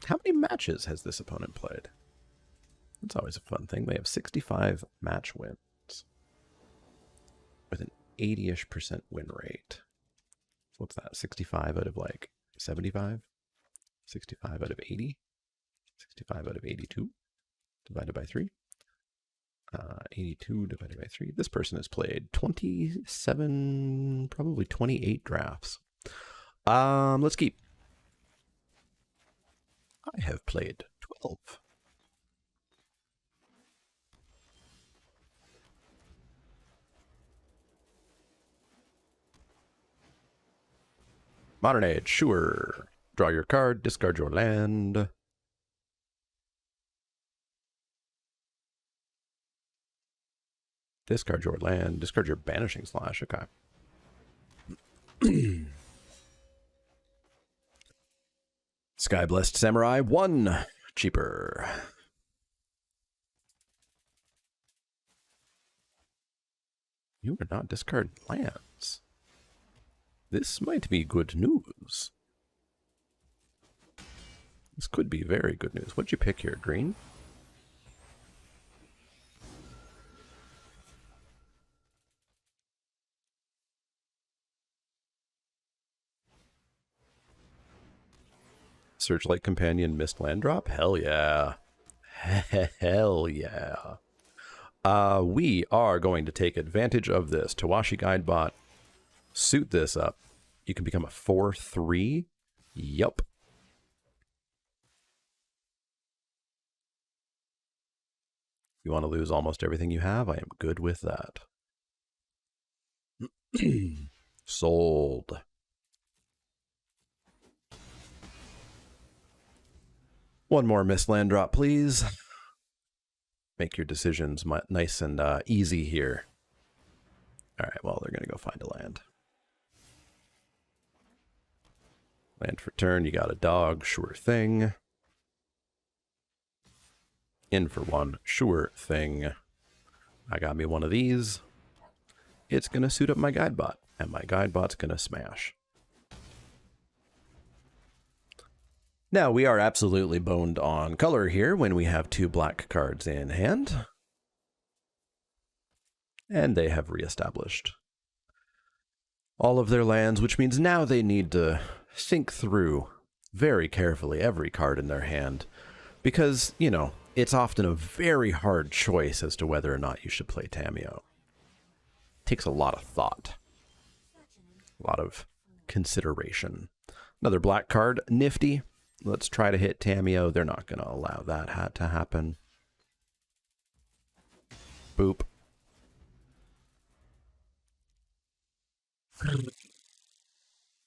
How many matches has this opponent played? That's always a fun thing. They have 65 match wins with an 80-ish% win rate. What's that? 65 out of like 75? 65 out of 80? 65 out of 82 divided by 3? 82 divided by 3. This person has played 27, probably 28 drafts. Let's keep. I have played 12. Modern Age, sure. Draw your card, discard your land. Discard your land, discard your Banishing Slash, okay. Sky Blessed Samurai, 1 cheaper. You are not discard lands. This might be good news. This could be very good news. What'd you pick here, green? Searchlight Companion Mist Land Drop? Hell yeah. Hell yeah. We are going to take advantage of this. Tawashi Guidebot. Suit this up. You can become a 4/3. Yup. You want to lose almost everything you have? I am good with that. Sold. One more Mist Land Drop, please. Make your decisions nice and easy here. All right, well, they're going to go find a land. Land for turn, you got a dog, sure thing. In for 1, sure thing. I got me one of these. It's going to suit up my Guidebot, and my Guidebot's going to smash. Now, we are absolutely boned on color here when we have 2 black cards in hand. And they have reestablished all of their lands, which means now they need to think through very carefully every card in their hand. Because, you know, it's often a very hard choice as to whether or not you should play Tamiyo. It takes a lot of thought. A lot of consideration. Another black card, nifty. Let's try to hit Tamiyo. They're not going to allow that to happen. Boop.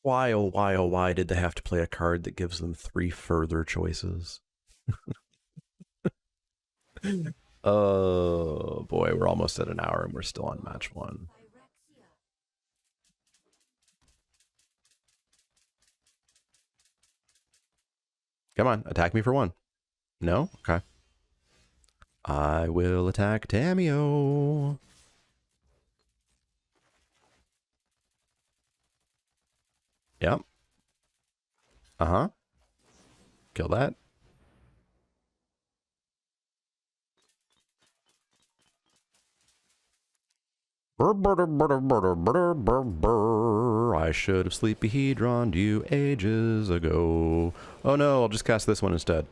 Why did they have to play a card that gives them 3 further choices? Oh boy, we're almost at an hour and we're still on match 1. Come on, attack me for 1. No? Okay. I will attack Tamio. Yep. Uh-huh. Kill that. I should have sleepy hedroned you ages ago. Oh no, I'll just cast this one instead.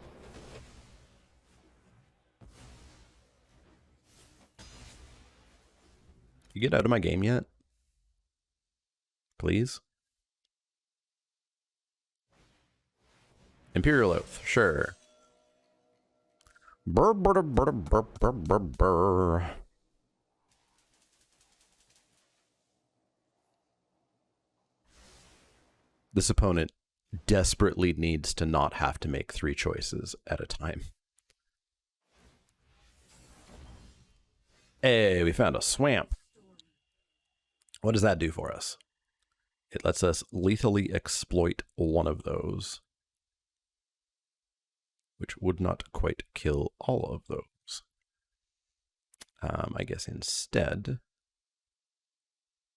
You get out of my game yet? Please? Imperial Oath, sure. Brr, brr, brr, brr, brr, brr, brr. This opponent desperately needs to not have to make 3 choices at a time. Hey, we found a swamp. What does that do for us? It lets us lethally exploit one of those, which would not quite kill all of those. I guess instead,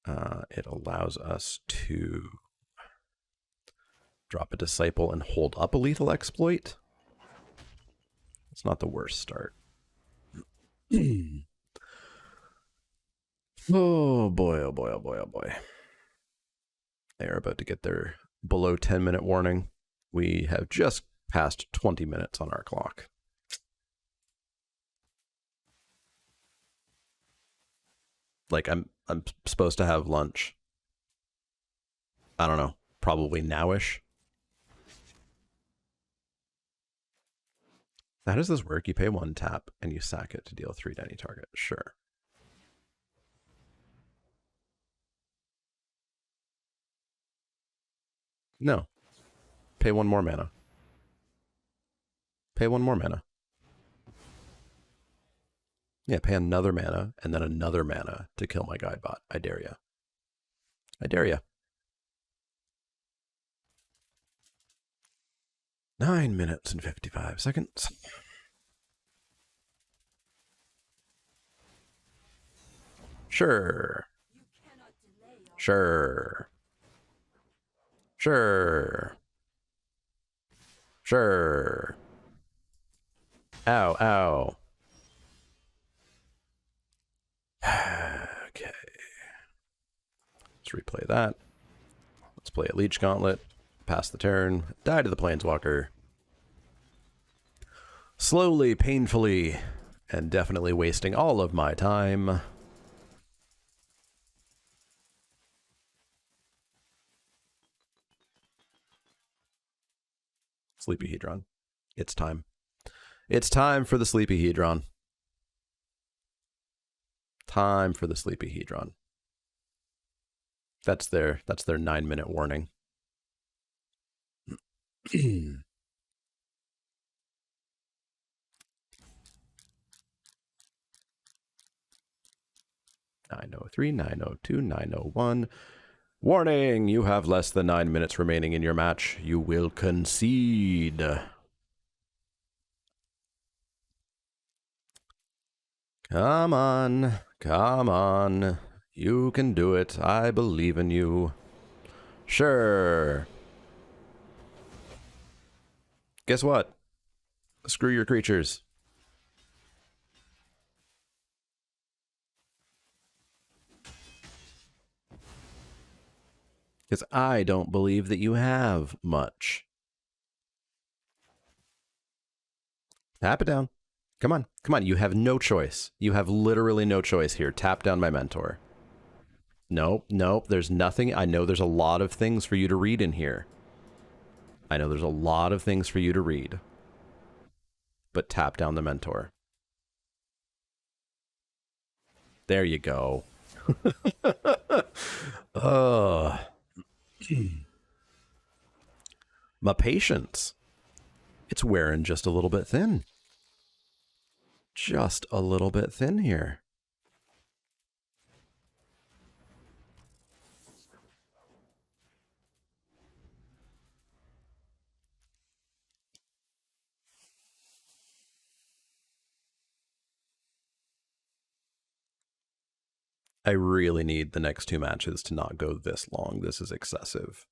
it allows us to drop a Disciple and hold up a lethal exploit. It's not the worst start. Oh boy, oh boy, oh boy, oh boy. They are about to get their below 10-minute warning. We have just passed 20 minutes on our clock. Like I'm supposed to have lunch. I don't know, probably nowish. How does this work? You pay 1 tap and you sack it to deal 3 to any target. Sure. No. Pay 1 more mana. Pay 1 more mana. Yeah, pay another mana and then another mana to kill my guide bot. I dare ya. I dare ya. 9 minutes and 55 seconds. Sure. Sure. Sure. Sure. Ow, ow. Okay. Let's replay that. Let's play a Leech Gauntlet. Pass the turn. Die to the Planeswalker. Slowly, painfully, and definitely wasting all of my time. Sleepy Hedron. It's time. It's time for the Sleepy Hedron. Time for the Sleepy Hedron. That's their 9-minute warning. 903, 902, 901. Warning! You have less than 9 minutes remaining in your match. You will concede. Come on. Come on. You can do it. I believe in you. Sure. Guess what? Screw your creatures. Because I don't believe that you have much. Tap it down. Come on. Come on. You have no choice. You have literally no choice here. Tap down my mentor. Nope. Nope. There's nothing. I know there's a lot of things for you to read in here. I know there's a lot of things for you to read. But tap down the mentor. There you go. Oh. My patience. It's wearing just a little bit thin. Just a little bit thin here. I really need the next two matches to not go this long. This is excessive.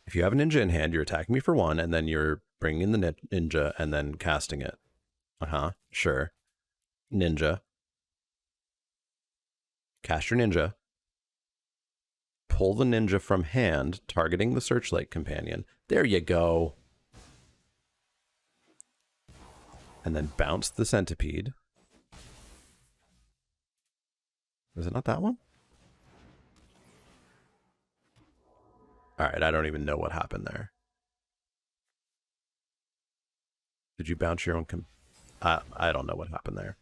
If you have a ninja in hand, you're attacking me for one, and then you're bringing in the ninja and then casting it. Sure. Ninja. Cast your ninja. Pull the ninja from hand, targeting the Searchlight Companion. There you go. And then bounce the Centipede. Is it not that one? Alright, I don't even know what happened there. Did you bounce your own... I don't know what happened there.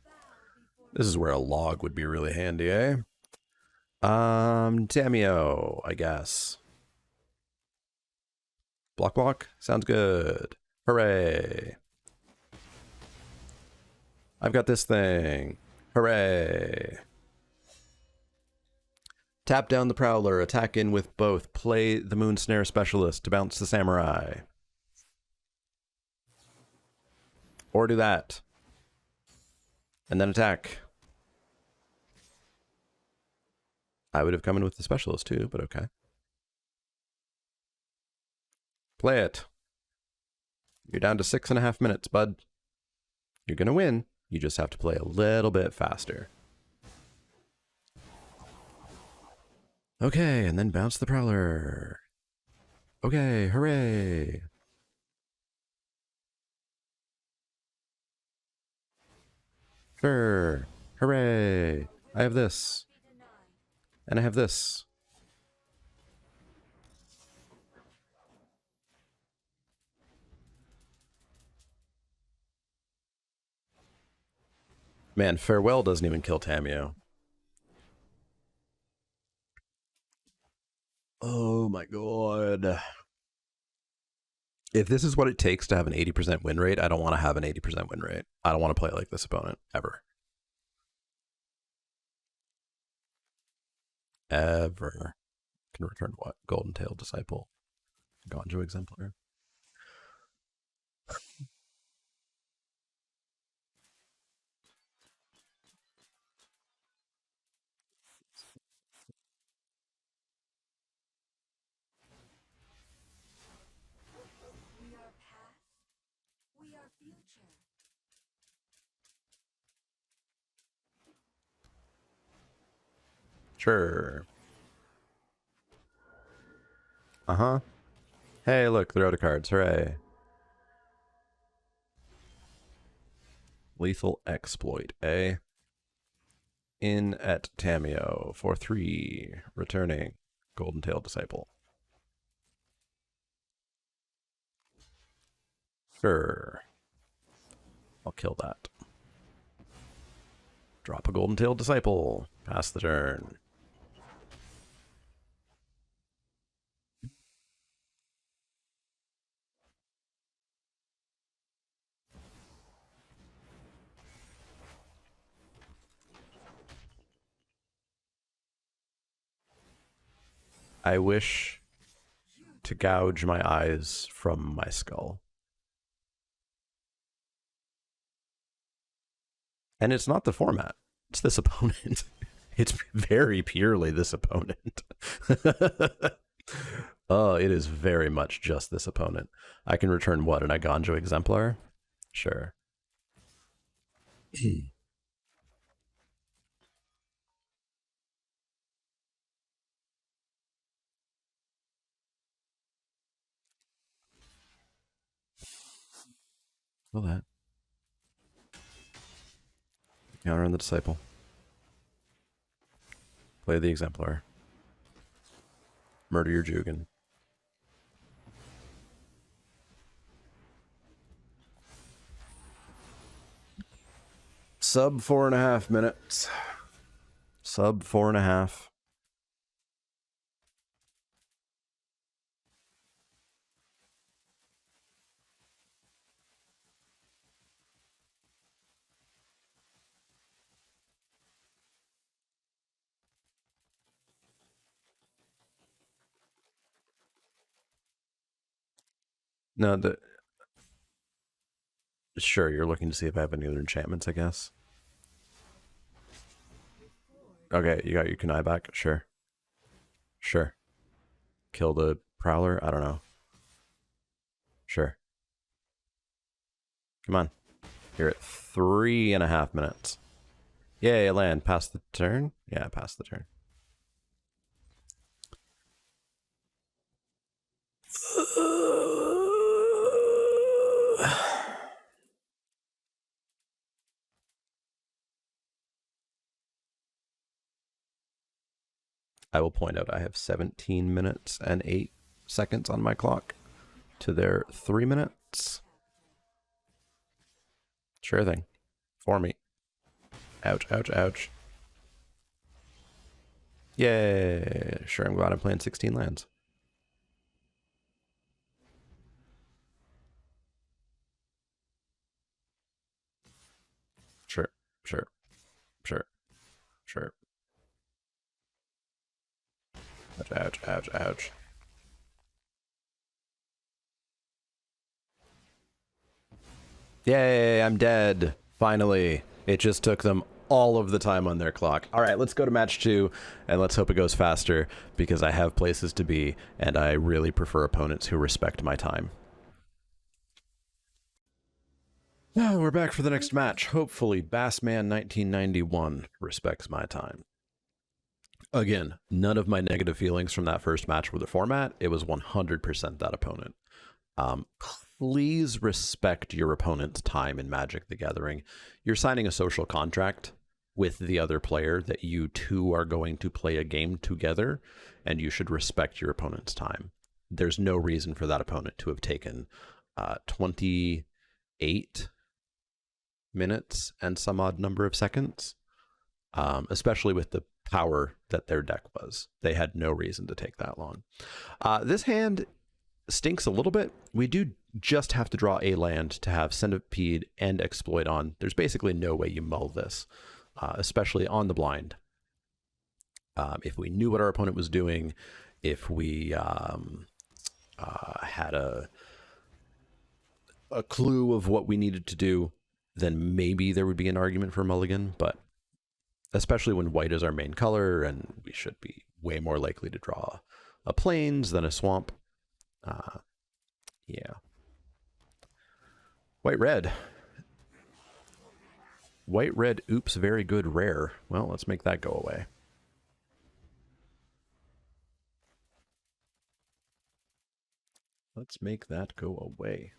This is where a log would be really handy, eh? Tamio, I guess. Block. Sounds good. Hooray. I've got this thing. Hooray. Tap down the Prowler, attack in with both. Play the Moon Snare Specialist to bounce the Samurai. Or do that. And then attack. I would have come in with the Specialist too, but okay. Play it. You're down to 6.5 minutes, bud. You're gonna win. You just have to play a little bit faster. Okay, and then bounce the Prowler. Okay, hooray. Sure, hooray. I have this. And I have this. Man, Farewell doesn't even kill Tamio. Oh my god. If this is what it takes to have an 80% win rate, I don't want to have an 80% win rate. I don't want to play like this opponent, ever. Ever. Can return what? Golden Tail Disciple. Gonjo Exemplar. Sure. Hey, look, they're out of cards. Hooray. Lethal Exploit, eh? In at Tamio for 3. Returning Golden Tail Disciple. Sure. I'll kill that. Drop a Golden Tail Disciple. Pass the turn. I wish to gouge my eyes from my skull. And it's not the format. It's this opponent. It's very purely this opponent. Oh, it is very much just this opponent. I can return what? An Igonjo Exemplar? Sure. Well, that. Counter on the Disciple. Play the Exemplar. Murder your Jugan. Sub 4.5 minutes. Sub 4.5. No, sure, you're looking to see if I have any other enchantments, I guess. Okay, you got your kunai back? Sure. Sure. Kill the prowler? I don't know. Sure. Come on. You're at 3.5 minutes. Yay, land. Pass the turn? Yeah, pass the turn. I will point out I have 17 minutes and 8 seconds on my clock to their 3 minutes. Sure thing. For me. Ouch, ouch, ouch. Yay. Sure, I'm glad I'm playing 16 lands. Sure, sure, sure, sure. Ouch, ouch, ouch, ouch. Yay, I'm dead. Finally. It just took them all of the time on their clock. All right, let's go to match 2, and let's hope it goes faster, because I have places to be, and I really prefer opponents who respect my time. Now we're back for the next match. Hopefully, Bassman1991 respects my time. Again, none of my negative feelings from that first match were the format. It was 100% that opponent. Please respect your opponent's time in Magic the Gathering. You're signing a social contract with the other player that you two are going to play a game together, and you should respect your opponent's time. There's no reason for that opponent to have taken 28 minutes and some odd number of seconds, especially with the power that their deck was. They had no reason to take that long. This hand stinks a little bit. We do just have to draw a land to have Centipede and Exploit on. There's basically no way you mull this, especially on the blind. If we knew what our opponent was doing, if we had a clue of what we needed to do, then maybe there would be an argument for mulligan, but especially when white is our main color, and we should be way more likely to draw a plains than a swamp. Yeah. White red. White red, oops, very good rare. Well, let's make that go away. Let's make that go away.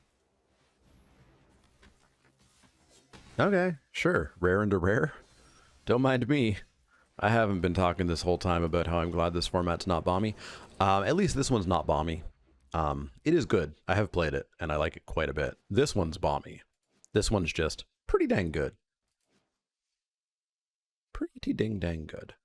Okay, sure. Rare into rare. Don't mind me. I haven't been talking this whole time about how I'm glad this format's not bomby. At least this one's not bomby. It is good. I have played it, and I like it quite a bit. This one's bomby. This one's just pretty dang good. Pretty dang good.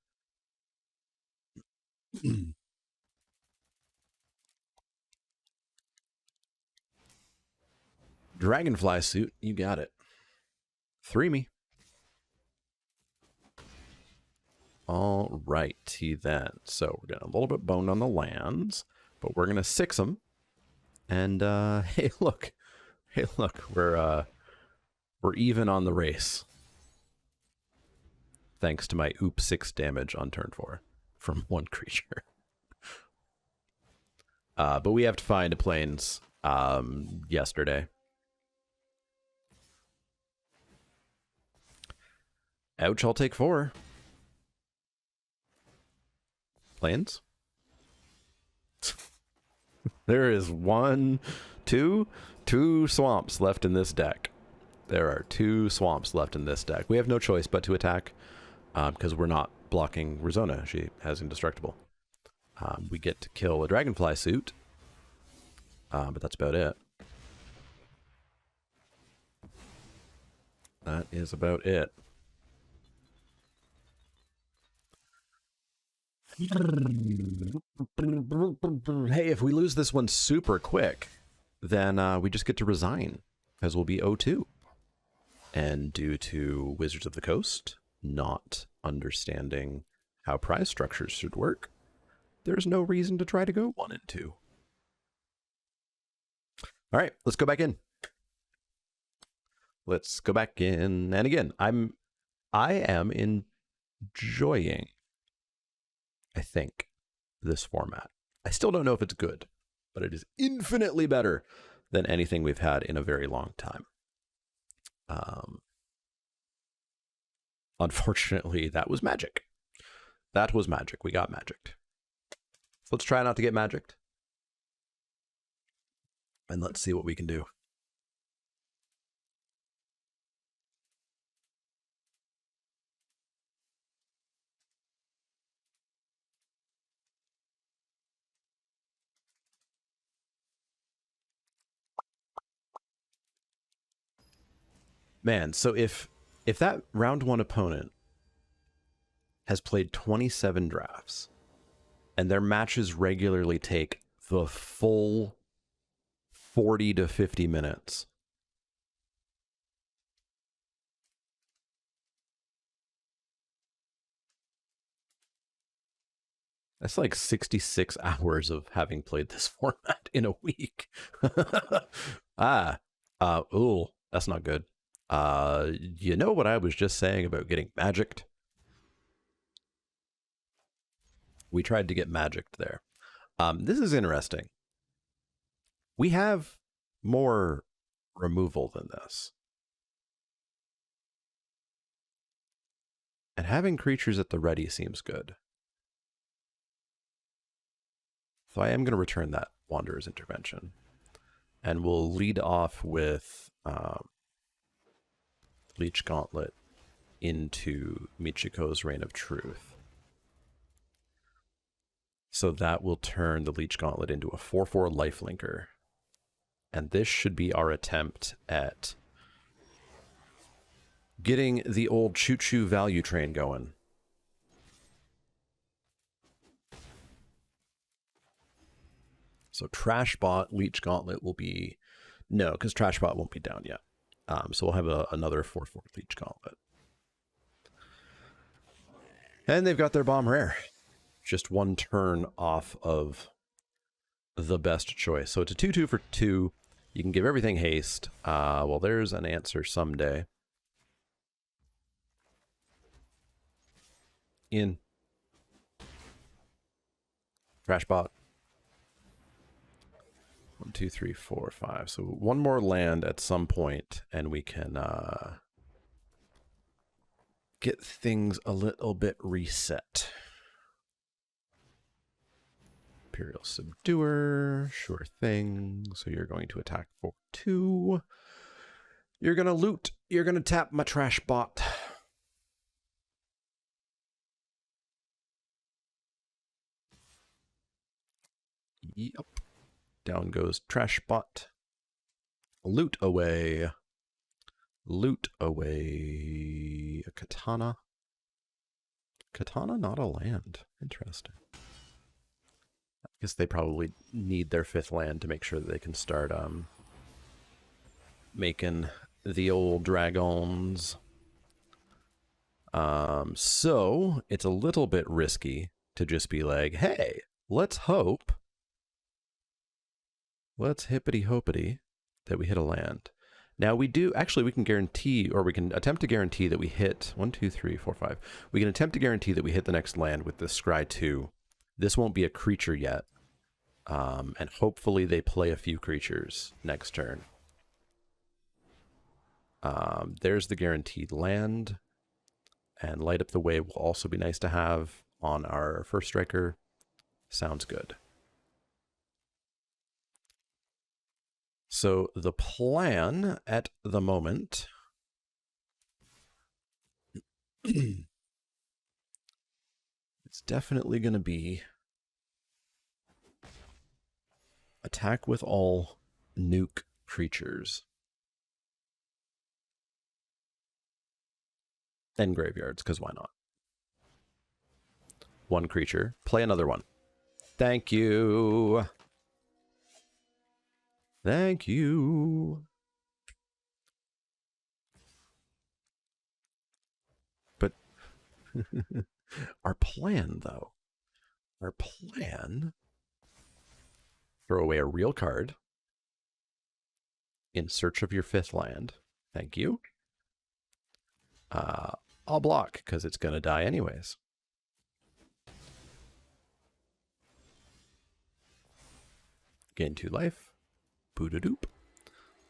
Dragonfly suit, you got it. 3 me. All righty then. So we're getting a little bit boned on the lands, but we're gonna 6 them. And hey, look, we're even on the race. Thanks to my oop 6 damage on turn 4 from 1 creature. But we have to find a plains yesterday. Ouch, I'll take 4. Plains? There is 2 swamps left in this deck. There are 2 swamps left in this deck. We have no choice but to attack because we're not blocking Rizona. She has indestructible. We get to kill a dragonfly suit, but that's about it. That is about it. Hey, if we lose this one super quick, then we just get to resign, because we'll be 0-2. And due to Wizards of the Coast not understanding how prize structures should work, there's no reason to try to go 1-2. All right, let's go back in. Let's go back in. And again, I am enjoying, I think, this format. I still don't know if it's good, but it is infinitely better than anything we've had in a very long time. Unfortunately, that was magic. That was magic. We got magicked. So let's try not to get magicked. And let's see what we can do. Man, so if that round one opponent has played 27 drafts and their matches regularly take the full 40 to 50 minutes, that's like 66 hours of having played this format in a week. Ooh, that's not good. You know what I was just saying about getting magicked? We tried to get magicked there. This is interesting. We have more removal than this. And having creatures at the ready seems good. So I am going to return that Wanderer's Intervention. And we'll lead off with Leech Gauntlet into Michiko's Reign of Truth. So that will turn the Leech Gauntlet into a 4/4 lifelinker. And this should be our attempt at getting the old choo-choo value train going. So Trashbot Leech Gauntlet will be... No, because Trashbot won't be down yet. So we'll have another 4/4 Leech Gauntlet. And they've got their Bomb Rare. Just one turn off of the best choice. So it's a 2/2 for 2. You can give everything haste. Well, there's an answer someday. In. Trashbot. 1, 2, 3, 4, 5. So one more land at some point, and we can get things a little bit reset. Imperial Subduer, sure thing. So you're going to attack for 2. You're going to loot. You're going to tap my trash bot. Yep. Down goes trash bot. Loot away. Loot away. A katana. Katana, not a land. Interesting. I guess they probably need their 5th land to make sure that they can start making the old dragons. So it's a little bit risky to just be like, hey, let's hope. Let's hippity-hoppity that we hit a land. Now we do, actually we can guarantee, or we can attempt to guarantee that we hit 1, 2, 3, 4, 5. We can attempt to guarantee that we hit the next land with the Scry 2. This won't be a creature yet. And hopefully they play a few creatures next turn. There's the guaranteed land. And Light Up the Way will also be nice to have on our first striker. Sounds good. So the plan at the moment it's definitely going to be attack with all nuke creatures and graveyards, because why not? one creature, play another one. Thank you. Thank you. But our plan, though, our plan, throw away a real card in search of your 5th land. Thank you. I'll block because it's going to die anyways. Gain 2 life. Boo-da-doop.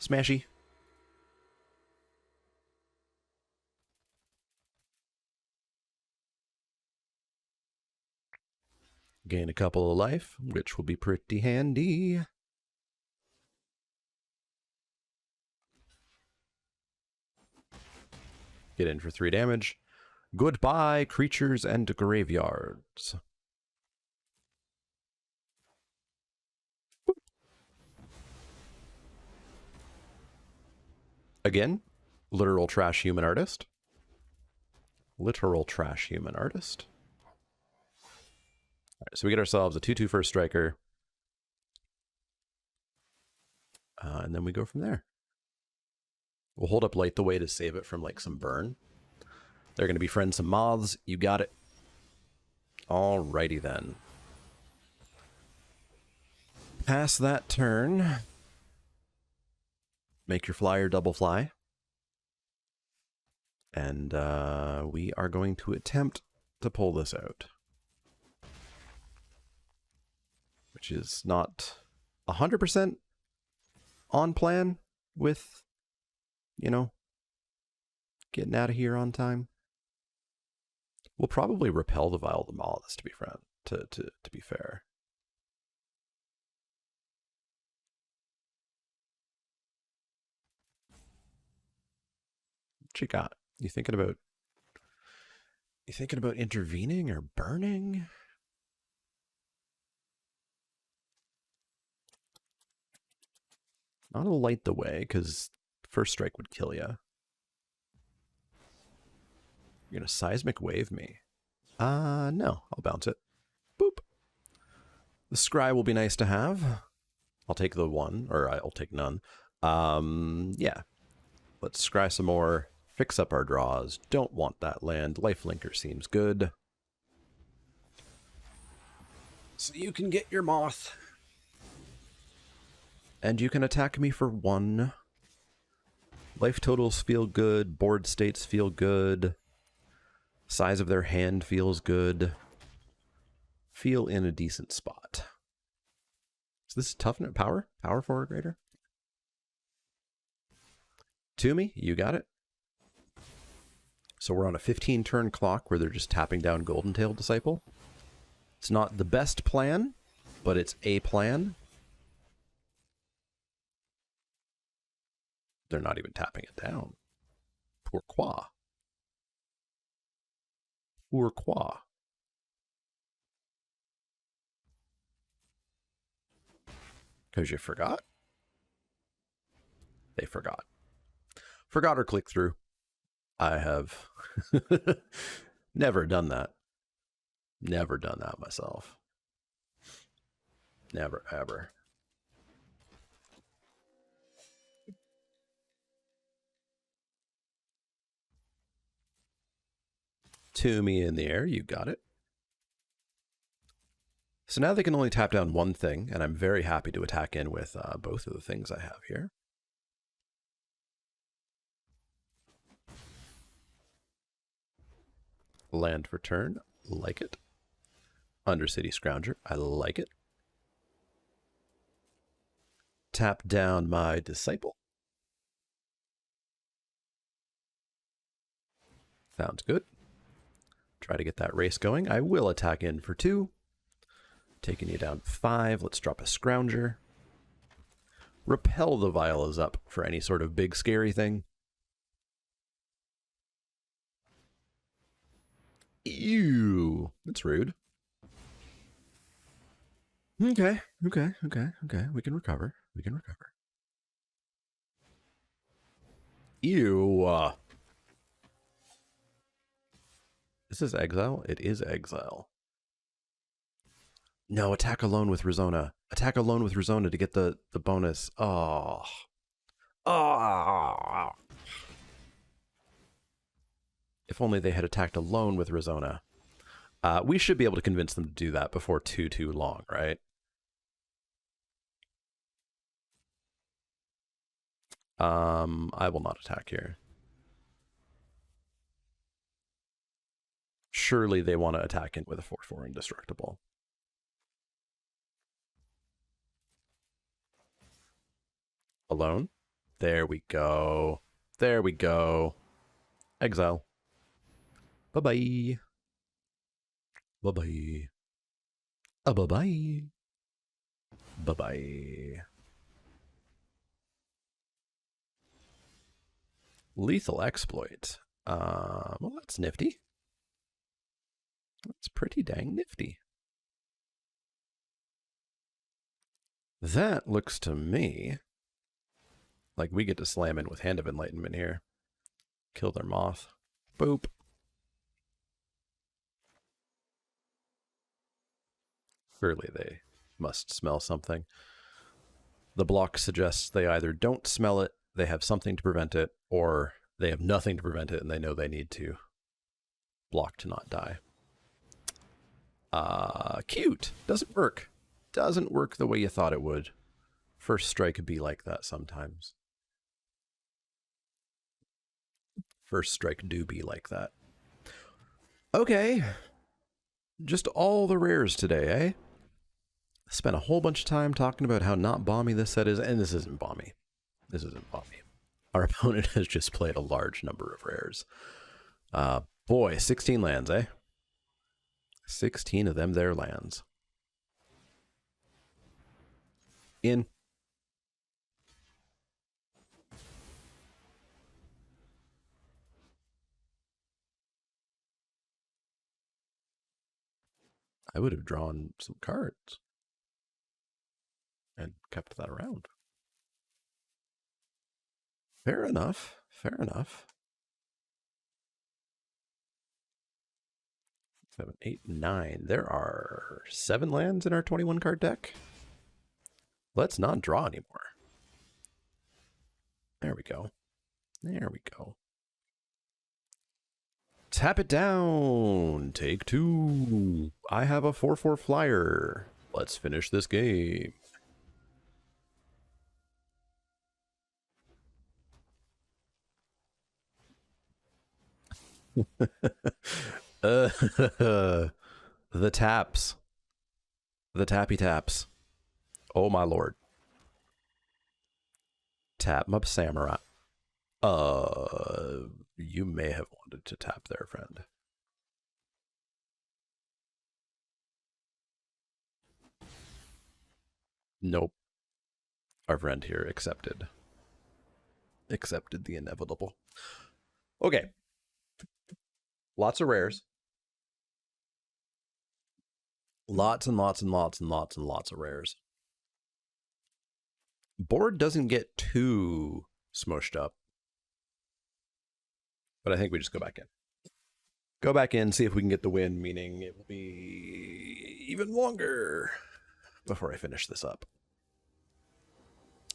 Smashy. Gain a couple of life, which will be pretty handy. Get in for 3 damage. Goodbye, creatures and graveyards. Again, literal trash human artist. Literal trash human artist. All right, so we get ourselves a 2/2 first striker. And then we go from there. We'll hold up Light the Way to save it from like some burn. They're going to befriend some moths. You got it. Alrighty then. Pass that turn. Make your flyer double fly. And we are going to attempt to pull this out. Which is not 100% on plan with, you know, getting out of here on time. We'll probably repel the Vial of the Moths, to be fair. What you got? You thinking about intervening or burning? Not a Light the Way, because first strike would kill you. You're gonna Seismic Wave me. No, I'll bounce it. Boop. The Scry will be nice to have. I'll take the 1, or I'll take none. Yeah. Let's scry some more. Fix up our draws. Don't want that land. Lifelinker seems good. So you can get your Moth. And you can attack me for 1. Life totals feel good. Board states feel good. Size of their hand feels good. Feel in a decent spot. So this is toughness, power? Power 4 or greater? To me, you got it. So we're on a 15 turn clock where they're just tapping down Golden Tail Disciple. It's not the best plan, but it's a plan. They're not even tapping it down. Pourquoi? Pourquoi? Because you forgot? They forgot. Forgot or click through. I have never done that. Never done that myself. Never, ever. To me in the air, you got it. So now they can only tap down 1 thing, and I'm very happy to attack in with both of the things I have here. Land for turn, like it. Undercity Scrounger, I like it. Tap down my Disciple. Sounds good. Try to get that race going. I will attack in for 2. Taking you down 5. Let's drop a Scrounger. Repel the Violas up for any sort of big scary thing. Ew. That's rude. Okay. We can recover. Ew. Is this exile? It is exile. No, attack alone with Rizona. Attack alone with Rizona to get the bonus. Oh. Oh. If only they had attacked alone with Rizona. We should be able to convince them to do that before too long, right? I will not attack here. Surely they want to attack in with a 4/4 indestructible. Alone? There we go. There we go. Exile. Bye-bye. Bye-bye. Bye-bye. Bye-bye. Lethal exploit. Well, that's nifty. That's pretty dang nifty. That looks to me like we get to slam in with Hand of Enlightenment here. Kill their moth. Boop. Surely they must smell something. The block suggests they either don't smell it, they have something to prevent it, or they have nothing to prevent it and they know they need to block to not die. Cute. Doesn't work. Doesn't work the way you thought it would. First strike could be like that sometimes. First strike do be like that. Okay. Just all the rares today, eh? Spent a whole bunch of time talking about how not bomby this set is, and this isn't bomby. This isn't bomby. Our opponent has just played a large number of rares. Boy, 16 lands, eh? 16 of them there lands. In. I would have drawn some cards and kept that around. Fair enough. Fair enough. 7, 8, 9. There are 7 lands in our 21 card deck. Let's not draw anymore. There we go. There we go. Tap it down. Take 2. I have a 4/4 flyer. Let's finish this game. The taps. The tappy taps. Oh my lord. Tap my samurai. You may have wanted to tap there, friend. Nope. Our friend here accepted. Accepted the inevitable. Okay. Lots of rares. Lots and lots and lots and lots and lots of rares. Board doesn't get too smushed up. But I think we just go back in. Go back in, see if we can get the win, meaning it will be even longer before I finish this up.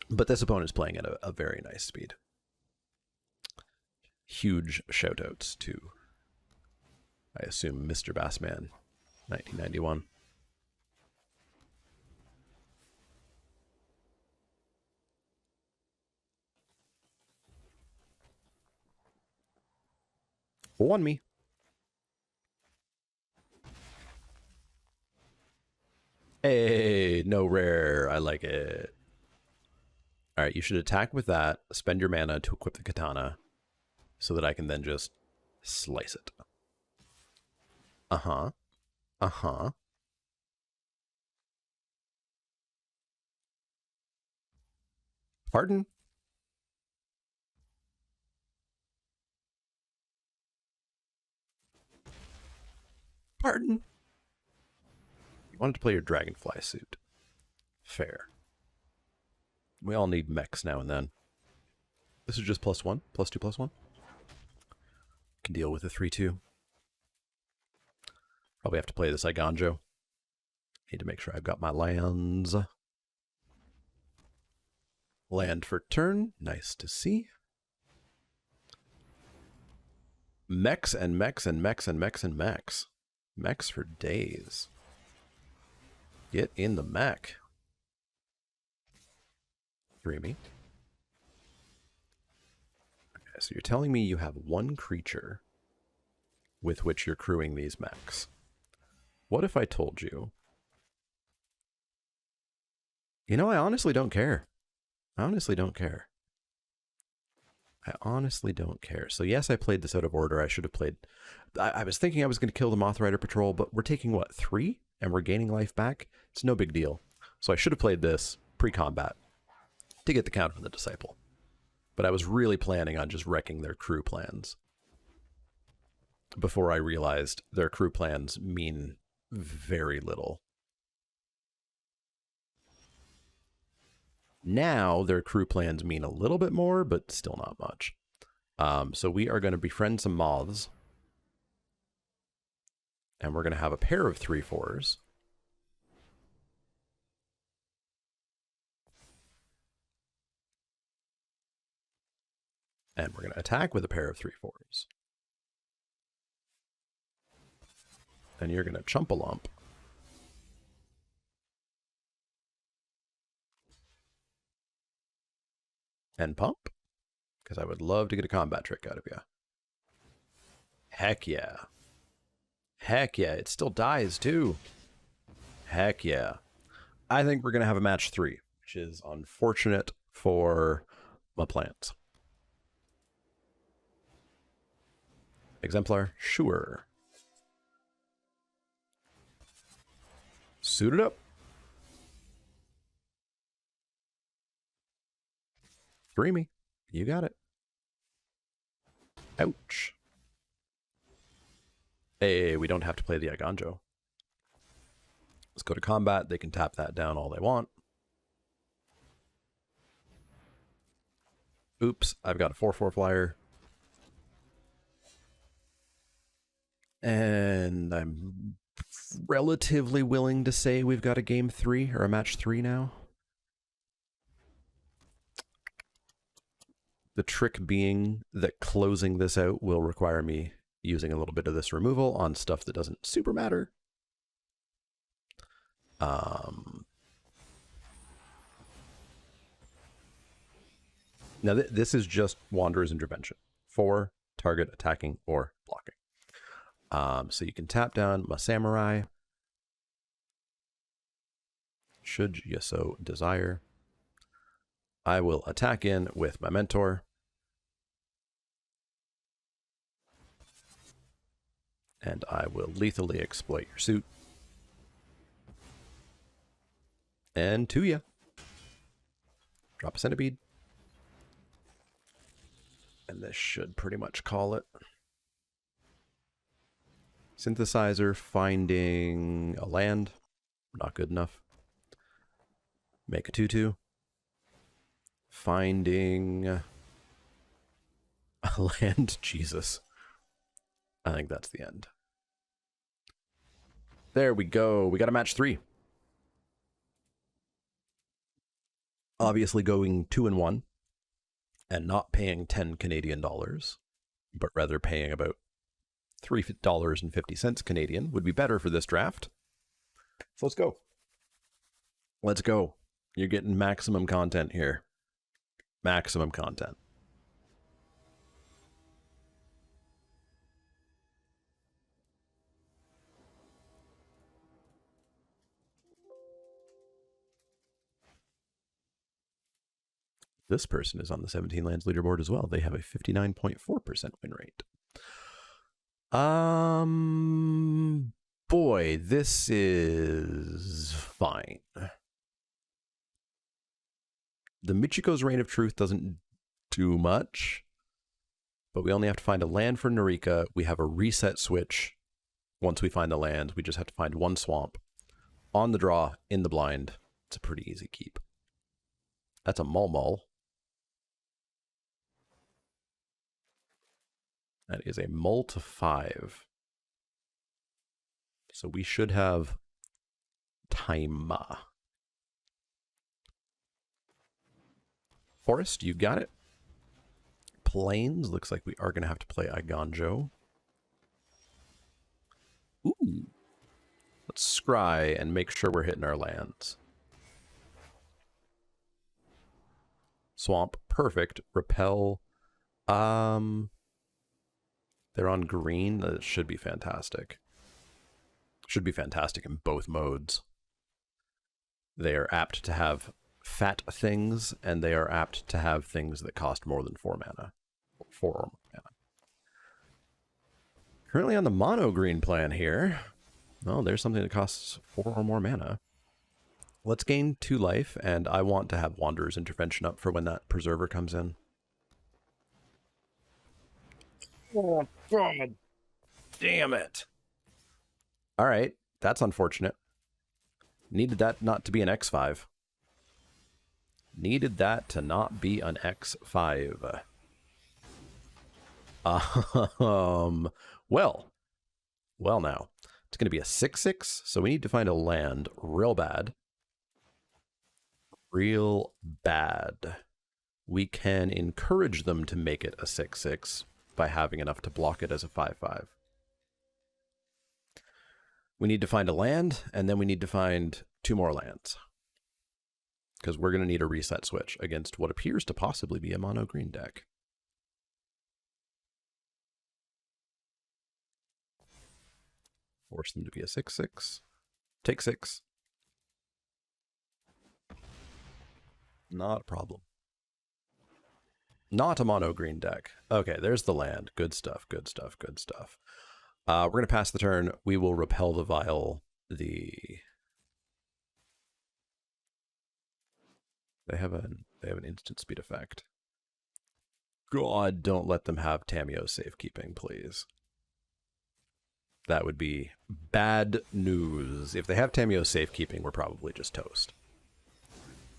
But this opponent's playing at a very nice speed. Huge shoutouts to, I assume, Mr. Bassman, 1991. On me. Hey, no rare. I like it. All right, you should attack with that, spend your mana to equip the katana so that I can then just slice it. Uh-huh. Uh-huh. Pardon? Pardon? You wanted to play your dragonfly suit. Fair. We all need mechs now and then. This is just +1, +2, +1. Can deal with a 3/2. Probably have to play this Iganjo. Need to make sure I've got my lands. Land for turn. Nice to see. Mechs and mechs and mechs and mechs and mechs. Mechs for days. Get in the mech. 3 me. Okay, so you're telling me you have one creature with which you're crewing these mechs. What if I told you? You know, I honestly don't care. I honestly don't care. I honestly don't care. So yes, I played this out of order. I should have played... I was thinking I was going to kill the Moth Rider Patrol, but we're taking, what, 3? And we're gaining life back? It's no big deal. So I should have played this pre-combat to get the count on the Disciple. But I was really planning on just wrecking their crew plans before I realized their crew plans mean very little. Now their crew plans mean a little bit more, but still not much. So we are going to befriend some moths. And we're going to have a pair of 3/4s. And we're going to attack with a pair of 3/4s. And you're going to chump a lump. And pump. Because I would love to get a combat trick out of you. Heck yeah. Heck yeah. It still dies too. Heck yeah. I think we're going to have a match 3, which is unfortunate for my plans. Exemplar, sure. Suit it up. 3 me. You got it. Ouch. Hey, we don't have to play the Aganjo. Let's go to combat. They can tap that down all they want. Oops, I've got a 4/4 flyer. And I'm relatively willing to say we've got a game 3 or a match 3 now. The trick being that closing this out will require me using a little bit of this removal on stuff that doesn't super matter. Now this is just Wanderer's Intervention for target attacking or blocking. So you can tap down my Samurai, should you so desire. I will attack in with my Mentor. And I will lethally exploit your suit. And to ya. Drop a Centipede. And this should pretty much call it. Synthesizer, finding a land. Not good enough. Make a 2/2. Finding a land. Jesus. I think that's the end. There we go. We got a match 3. Obviously going 2-1 and not paying 10 Canadian dollars, but rather paying about $3.50 Canadian would be better for this draft. So let's go. Let's go. You're getting maximum content here. Maximum content. This person is on the 17 lands leaderboard as well. They have a 59.4% win rate. Boy, this is fine. The Michiko's Reign of Truth doesn't do much, but we only have to find a land for Narika. We have a reset switch. Once we find the land, we just have to find one swamp. On the draw, in the blind. It's a pretty easy keep. That's a Mull. That is a Mull to 5. So we should have time. Forest, you got it. Plains, looks like we are going to have to play Iganjo. Ooh. Let's scry and make sure we're hitting our lands. Swamp, perfect. Repel. They're on green. That should be fantastic. Should be fantastic in both modes. They are apt to have fat things, and they are apt to have things that cost more than 4 mana. 4 or more mana. Currently on the mono green plan here. Well, there's something that costs 4 or more mana. Let's gain 2 life, and I want to have Wanderer's Intervention up for when that Preserver comes in. Oh, God. Damn it. Alright, that's unfortunate. Needed that not to be an X5. Needed that to not be an X5. Well now. It's going to be a 6/6, so we need to find a land real bad. Real bad. We can encourage them to make it a 6/6 by having enough to block it as a 5/5. We need to find a land, and then we need to find 2 more lands. Because we're going to need a reset switch against what appears to possibly be a mono green deck. Force them to be a 6/6. Take 6. Not a problem. Not a mono green deck. Okay, there's the land. Good stuff, good stuff, good stuff. We're going to pass the turn. We will repel the vial. They have an instant speed effect. God, don't let them have Tamio's safekeeping, please. That would be bad news. If they have Tamio's safekeeping, we're probably just toast.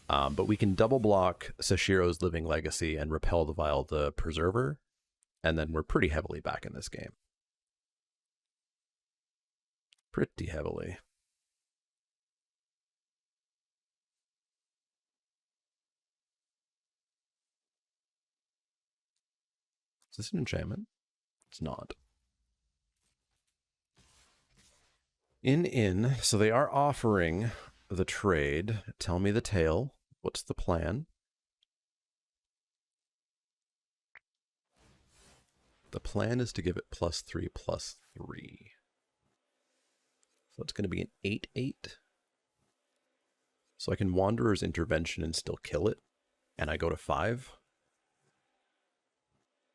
But we can double block Sashiro's Living Legacy and repel the vial, the Preserver, and then we're pretty heavily back in this game. Pretty heavily. Is this an enchantment? It's not. So they are offering the trade. Tell me the tale. What's the plan? The plan is to give it +3/+3. So it's going to be an 8/8. So I can Wanderer's Intervention and still kill it. And I go to 5.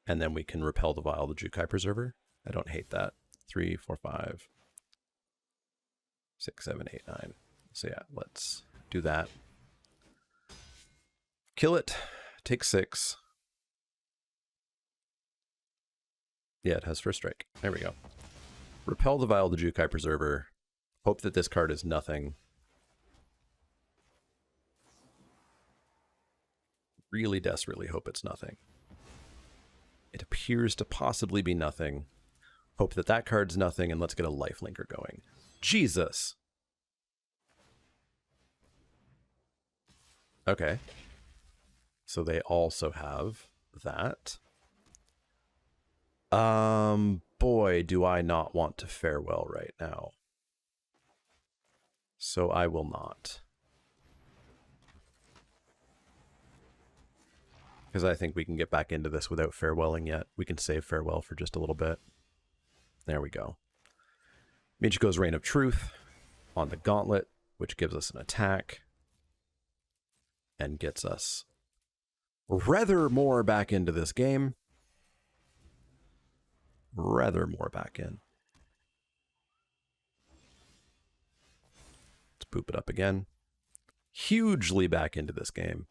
And then we can repel the vial, the Jukai Preserver. I don't hate that. 3, 4, 5, 6, 7, 8, 9. So yeah, let's do that. Kill it. Take 6. Yeah, it has first strike. There we go. Repel the vial, the Jukai Preserver. Hope that this card is nothing. Really desperately hope it's nothing. It appears to possibly be nothing. Hope that that card's nothing, and let's get a lifelinker going. Jesus! Okay. So they also have that. Boy, do I not want to farewell right now. So I will not. Because I think we can get back into this without farewelling yet. We can save farewell for just a little bit. There we go. Michiko's Reign of Truth on the Gauntlet, which gives us an attack. And gets us rather more back into this game. Rather more back in. Let's poop it up again. Hugely back into this game.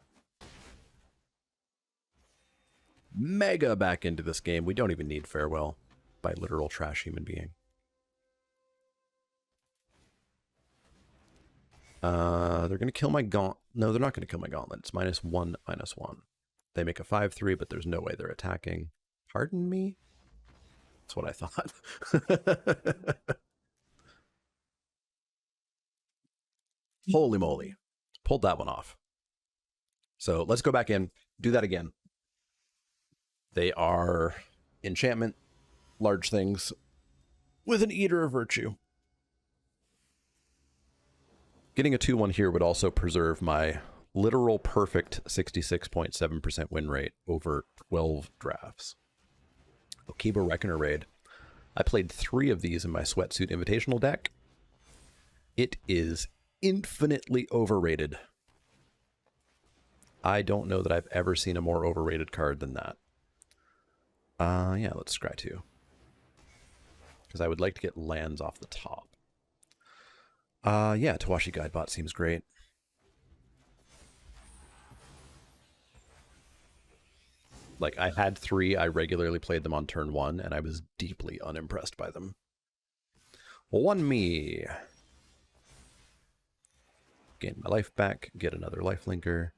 Mega back into this game. We don't even need farewell by literal trash human being. They're going to kill my gauntlet. No, they're not going to kill my gauntlet. It's -1, -1. They make a 5/3, but there's no way they're attacking. Pardon me? That's what I thought. Holy moly. Pulled that one off. So let's go back in, do that again. They are enchantment, large things, with an Eater of Virtue. Getting a 2-1 here would also preserve my literal perfect 66.7% win rate over 12 drafts. Okiba Reckoner Raid. I played 3 of these in my Sweatsuit Invitational deck. It is infinitely overrated. I don't know that I've ever seen a more overrated card than that. Yeah, let's scry 2. Because I would like to get lands off the top. Yeah, Tawashi Guidebot seems great. Like, I had 3, I regularly played them on turn 1, and I was deeply unimpressed by them. 1 me. Gain my life back, get another lifelinker.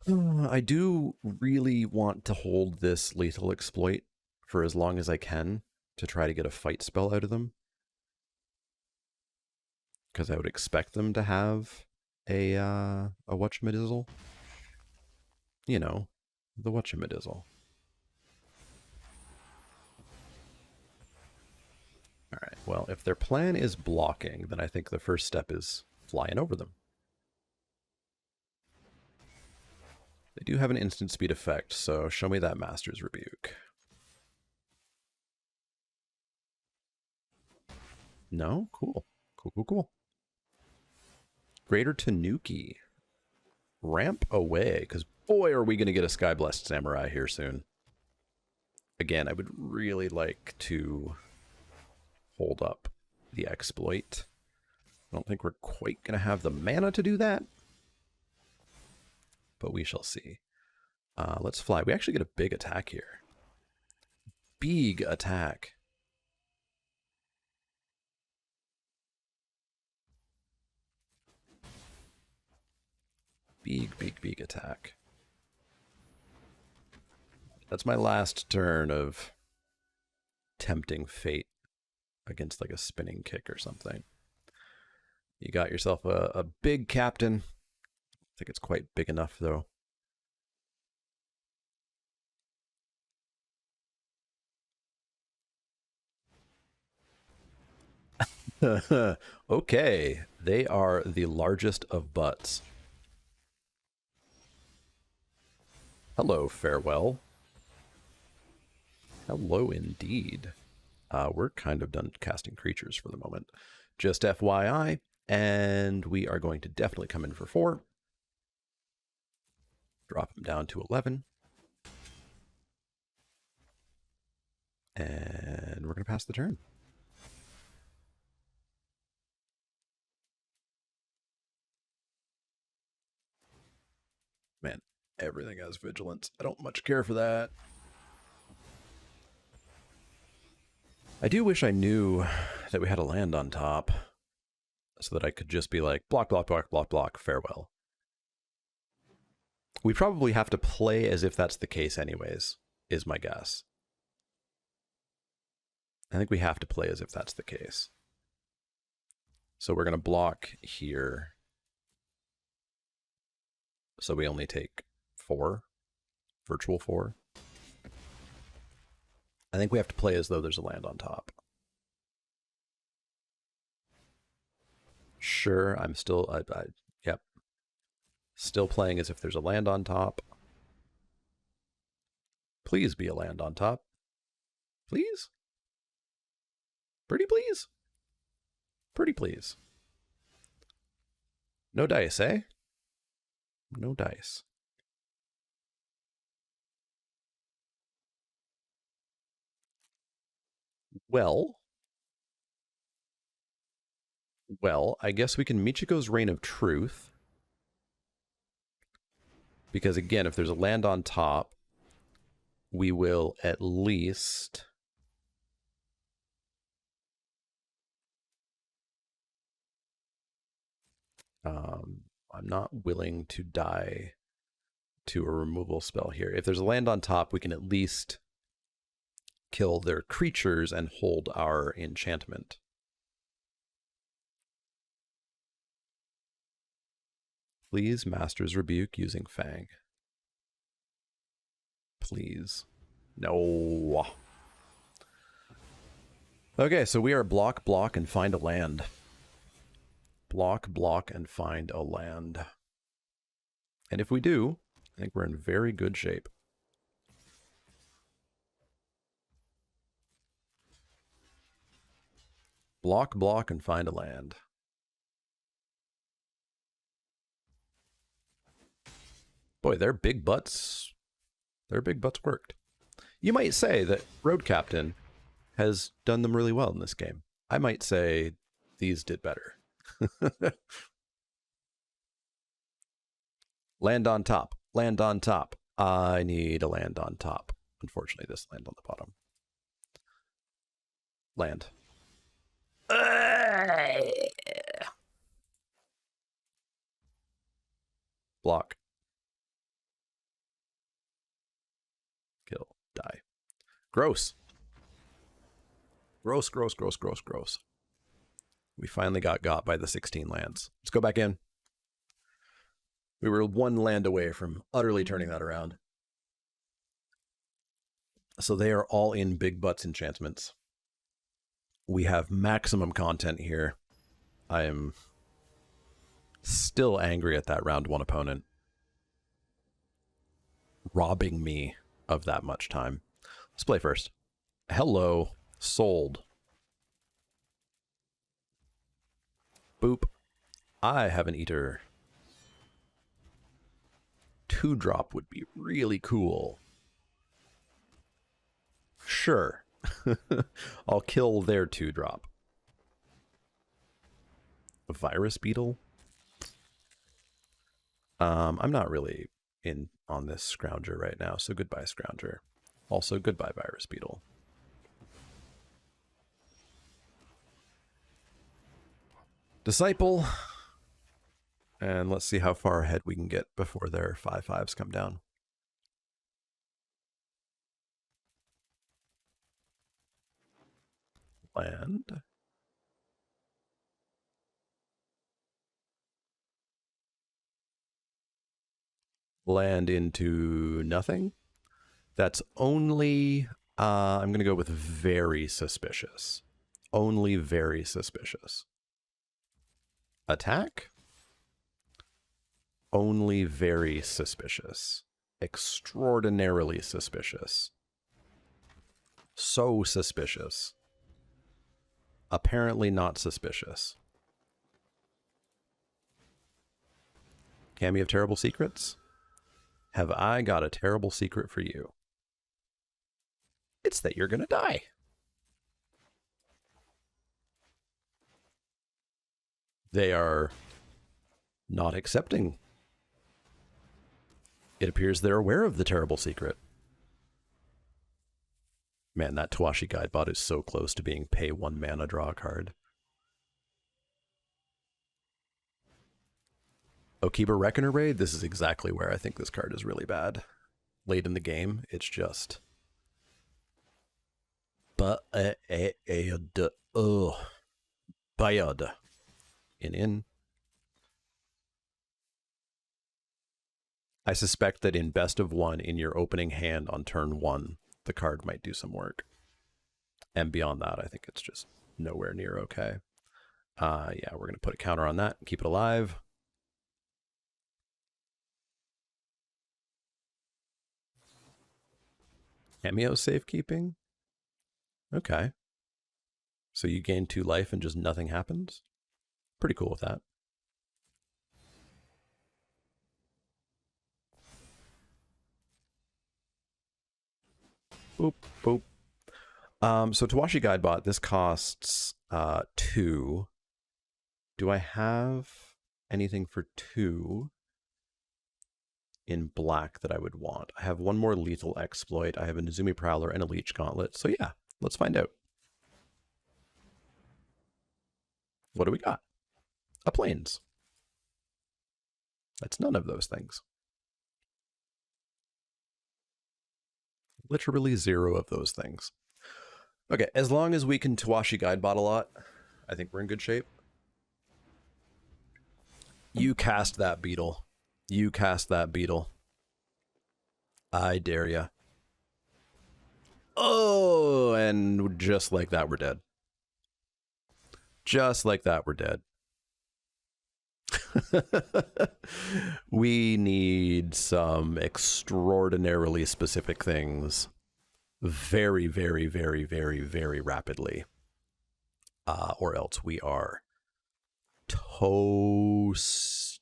I do really want to hold this Lethal Exploit for as long as I can to try to get a fight spell out of them. Because I would expect them to have a whatchamadizzle. You know, the whatchamadizzle. Alright, well, if their plan is blocking, then I think the first step is flying over them. They do have an instant speed effect, so show me that Master's Rebuke. No? Cool. Cool. Greater Tanuki. Ramp away, because boy, are we going to get a Sky Blessed Samurai here soon. Again, I would really like to hold up the exploit. I don't think we're quite going to have the mana to do that, but we shall see. Let's fly. We actually get a big attack here. Big attack. Big attack. That's my last turn of tempting fate against like a spinning kick or something. You got yourself a big captain. I think it's quite big enough though. Okay, they are the largest of butts. Hello, farewell. Hello indeed. We're kind of done casting creatures for the moment. Just FYI, and we are going to definitely come in for 4. Drop them down to 11. And we're going to pass the turn. Man, everything has vigilance. I don't much care for that. I do wish I knew that we had a land on top so that I could just be like, block, farewell. We probably have to play as if that's the case anyways, is my guess. I think we have to play as if that's the case. So we're going to block here. So we only take 4, virtual 4. I think we have to play as though there's a land on top. Sure, I'm still, yep. Still playing as if there's a land on top. Please be a land on top. Please? Pretty please? Pretty please. No dice, eh? No dice. Well, I guess we can Michiko's Reign of Truth. Because again, if there's a land on top, we will at least... I'm not willing to die to a removal spell here. If there's a land on top, we can at least kill their creatures and hold our enchantment. Please, Master's Rebuke using Fang. Please. No. Okay, so we are block, block, and find a land. Block, block, and find a land. And if we do, I think we're in very good shape. Block, block, and find a land. Boy, their big butts worked. You might say that Road Captain has done them really well in this game. I might say these did better. Land on top. Land on top. I need a land on top. Unfortunately, this land on the bottom. Land. Block. Kill. Die. Gross. Gross, gross, gross, gross, gross. We finally got by the 16 lands. Let's go back in. We were one land away from utterly turning that around. So they are all in big butts enchantments. We have maximum content here. I am still angry at that round one opponent robbing me of that much time. Let's play first. Hello. Sold. Boop. I have an eater. 2-drop would be really cool. Sure. I'll kill their 2-drop. A virus beetle? I'm not really in on this Scrounger right now, so goodbye, Scrounger. Also, goodbye, virus beetle. Disciple. And let's see how far ahead we can get before their 5/5s come down. Land. Land into nothing. That's only, I'm going to go with very suspicious. Only very suspicious. Attack? Only very suspicious. Extraordinarily suspicious. So suspicious. Apparently not suspicious. Kami of Terrible Secrets? Have I got a terrible secret for you? It's that you're gonna die. They are not accepting. It appears they're aware of the terrible secret. Man, that Tawashi Guidebot is so close to being pay 1 mana, draw a card. Okiba Reckoner Raid, this is exactly where I think this card is really bad. Late in the game, it's just... bad. In. I suspect that in best of 1, in your opening hand on turn 1, the card might do some work. And beyond that, I think it's just nowhere near okay. Yeah, we're going to put a counter on that and keep it alive. Cameo safekeeping? Okay. So you gain 2 life and just nothing happens? Pretty cool with that. Boop, boop. So Tawashi Guidebot, this costs 2. Do I have anything for 2 in black that I would want? I have 1 more Lethal Exploit. I have a Nezumi Prowler and a Leech Gauntlet. So yeah, let's find out. What do we got? A Plains. That's none of those things. Literally 0 of those things. Okay, as long as we can Tawashi Guidebot a lot, I think we're in good shape. You cast that beetle. You cast that beetle. I dare ya. Oh, and just like that, we're dead. Just like that, we're dead. We need some extraordinarily specific things very, very, very, very, very rapidly. Or else we are toast.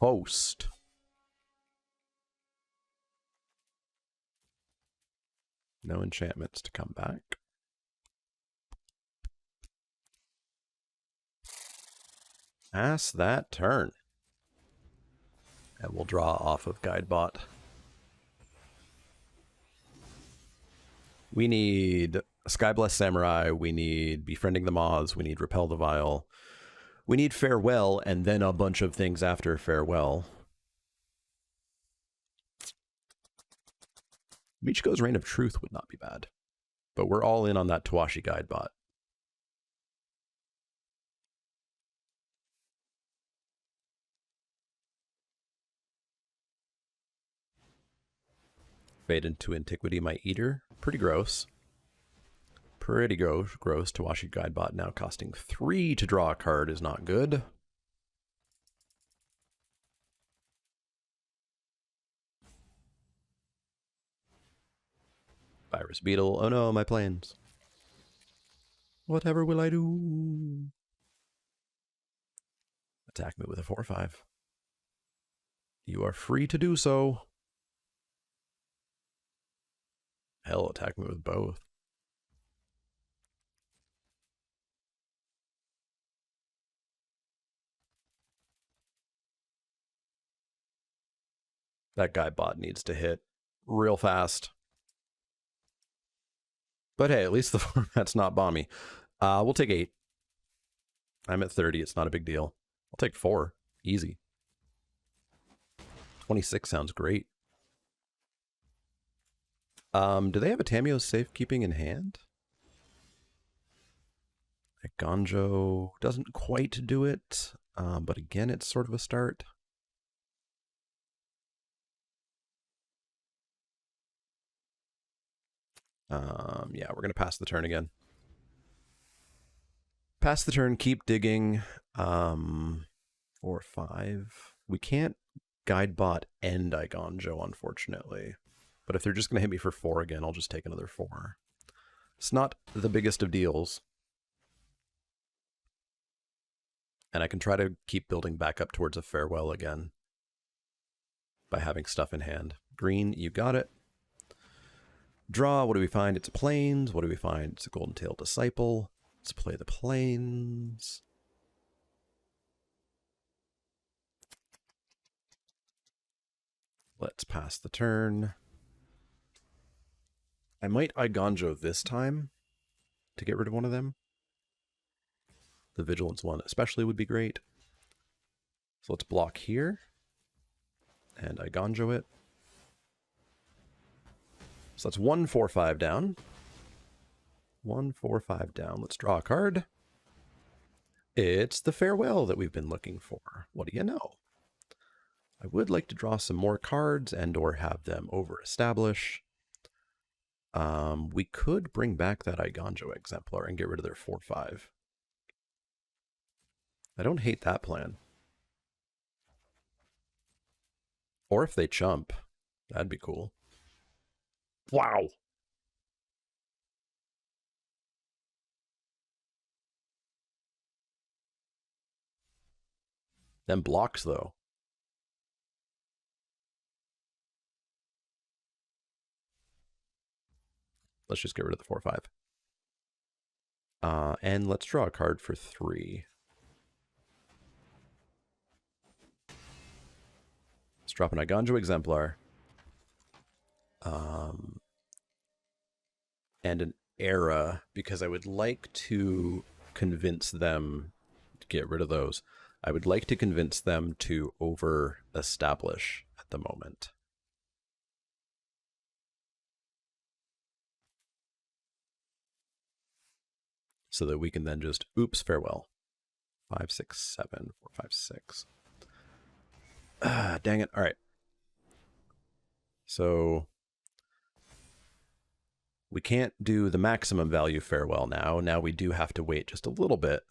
Toast. No enchantments to come back. Pass that turn. And we'll draw off of Guidebot. We need Skyblessed Samurai, we need Befriending the Moths, we need Repel the Vile, we need Farewell, and then a bunch of things after Farewell. Michiko's Reign of Truth would not be bad, but we're all in on that Tawashi Guidebot. Fade into Antiquity, my Eater. Pretty gross. Pretty gross. Tawashi Guidebot now costing 3 to draw a card is not good. Virus Beetle. Oh no, my planes. Whatever will I do? Attack me with a 4/5. You are free to do so. Hell, attack me with both. That Guidebot needs to hit real fast. But hey, at least the format's not bomby. We'll take 8. I'm at 30. It's not a big deal. I'll take 4. Easy. 26 sounds great. Do they have a Tamio's Safekeeping in hand? Gonjo doesn't quite do it, but again, it's sort of a start. Yeah, we're going to pass the turn again. Pass the turn, keep digging. 4 or 5. We can't Guidebot and Igonjo, unfortunately. But if they're just going to hit me for 4 again, I'll just take another 4. It's not the biggest of deals. And I can try to keep building back up towards a Farewell again by having stuff in hand. Green, you got it. Draw, what do we find? It's a Plains. What do we find? It's a Golden Tail Disciple. Let's play the Plains. Let's pass the turn. I might Igonjo this time to get rid of one of them. The Vigilance one especially would be great. So let's block here. And Igonjo it. So that's 1, 4, 5 down. 1, 4, 5 down. Let's draw a card. It's the Farewell that we've been looking for. What do you know? I would like to draw some more cards and or have them over-establish. We could bring back that Igonjo Exemplar and get rid of their 4/5. I don't hate that plan. Or if they chump, that'd be cool. Wow. Them blocks, though. Let's just get rid of the 4/5. And let's draw a card for 3. Let's drop an Igonjo Exemplar. And an Era, because I would like to convince them to get rid of those. I would like to convince them to over-establish at the moment. so that we can then just, oops, farewell. 5, 6, 7, 4, 5, 6. Dang it. All right. So we can't do the maximum value farewell now. Now we do have to wait just a little bit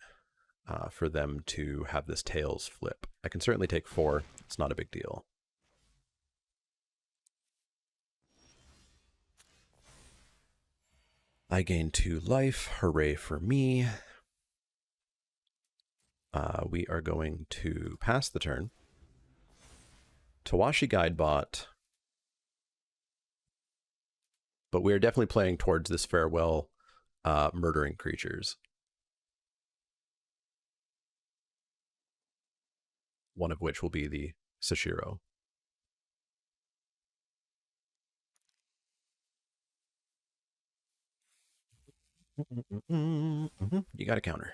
for them to have this tails flip. I can certainly take 4. It's not a big deal. I gain 2 life. Hooray for me. We are going to pass the turn. Tawashi Guidebot. But we are definitely playing towards this farewell murdering creatures. One of which will be the Sashiro. You got a counter.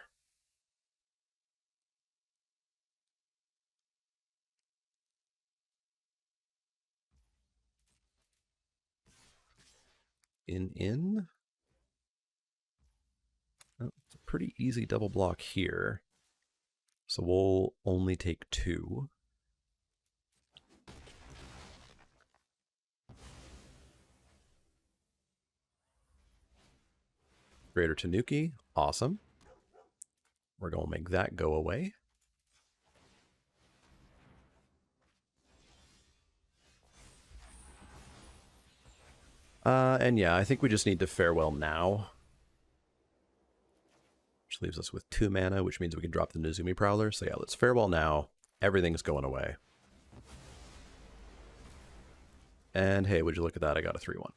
In. Oh, it's a pretty easy double block here. So we'll only take 2. Greater Tanuki, awesome. We're going to make that go away. And yeah, I think we just need to farewell now. Which leaves us with 2 mana, which means we can drop the Nezumi Prowler. So yeah, let's farewell now. Everything's going away. And hey, would you look at that? I got a 3/1.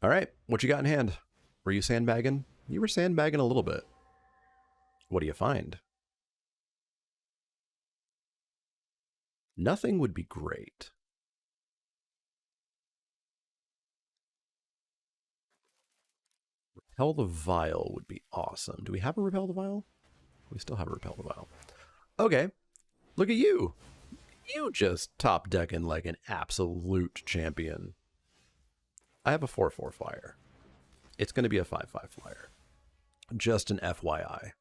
All right, what you got in hand? Were you sandbagging? You were sandbagging a little bit. What do you find? Nothing would be great. Repel the Vial would be awesome. Do we have a Repel the Vial? We still have a Repel the Vial. Okay, look at you. You just top decking like an absolute champion. I have a 4/4 flyer. It's going to be a 5/5 flyer. Just an FYI.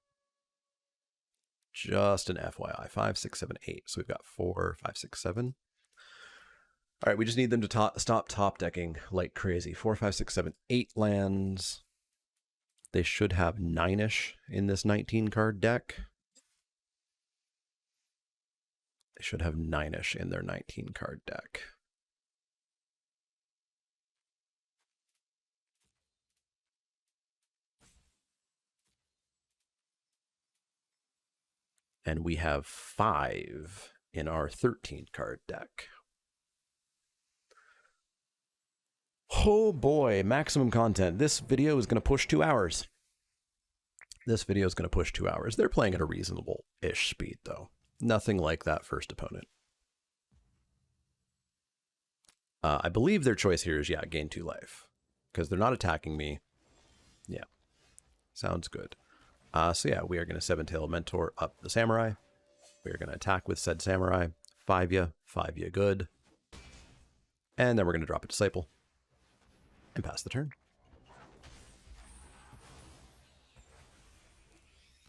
Just an FYI. 5, 6, 7, 8. So we've got 4, 5, 6, 7. All right, we just need them to stop top decking like crazy. 4, 5, 6, 7, 8 lands. They should have 9-ish in this 19 card deck. They should have 9-ish in their 19 card deck. And we have 5 in our 13 card deck. Oh boy, maximum content. This video is going to push 2 hours. This video is going to push 2 hours. They're playing at a reasonable-ish speed, though. Nothing like that first opponent. I believe their choice here is, yeah, gain 2 life. Because they're not attacking me. Yeah. Sounds good. So yeah, we are going to 7-tail Mentor up the Samurai. We are going to attack with said Samurai. 5-ya, 5-ya good. And then we're going to drop a Disciple. And pass the turn.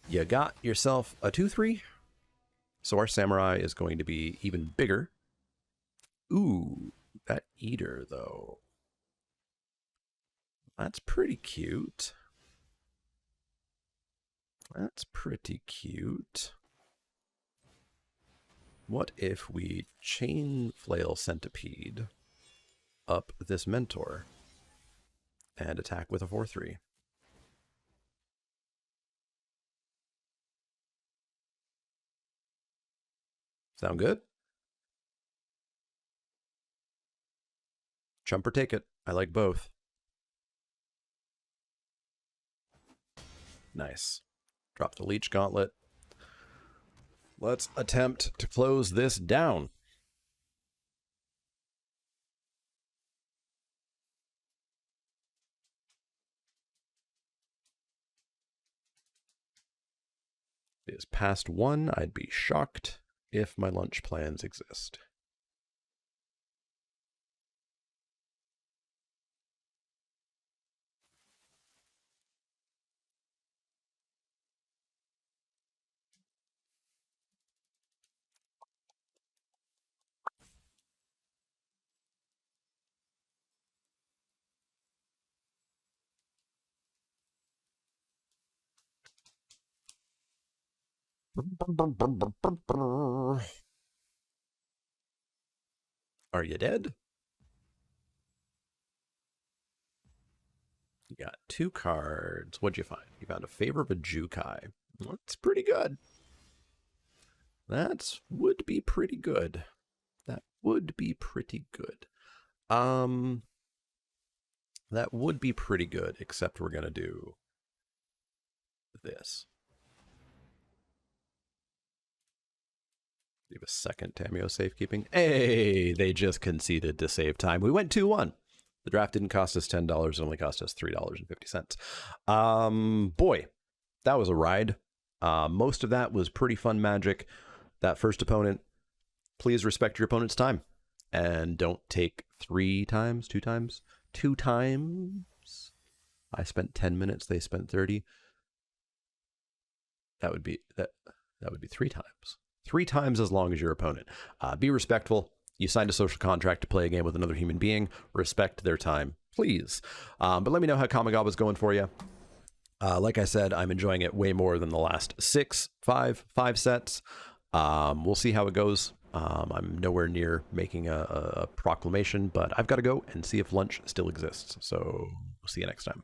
You got yourself a 2/3. So our Samurai is going to be even bigger. Ooh, that Eater, though. That's pretty cute. That's pretty cute. What if we Chain Flail Centipede up this Mentor and attack with a 4/3? Sound good? Chump or take it. I like both. Nice. Drop the Leech Gauntlet. Let's attempt to close this down. If it is past 1, I'd be shocked if my lunch plans exist. Are you dead? You got 2 cards. What'd you find? You found a Favor of a Jukai. That's pretty good. That would be pretty good. That would be pretty good. That would be pretty good, except we're gonna do this. Leave a second Tamio safekeeping. Hey, they just conceded to save time. We went 2-1. The draft didn't cost us $10. It only cost us $3.50. Boy, that was a ride. Most of that was pretty fun magic. That first opponent, please respect your opponent's time. And don't take 2 times. I spent 10 minutes, they spent 30. That would be 3 times. 3 times as long as your opponent. Be respectful. You signed a social contract to play a game with another human being. Respect their time, please. But let me know how Kamigawa's going for you. Like I said, I'm enjoying it way more than the last 5 sets. We'll see how it goes. I'm nowhere near making a proclamation, but I've got to go and see if lunch still exists. So we'll see you next time.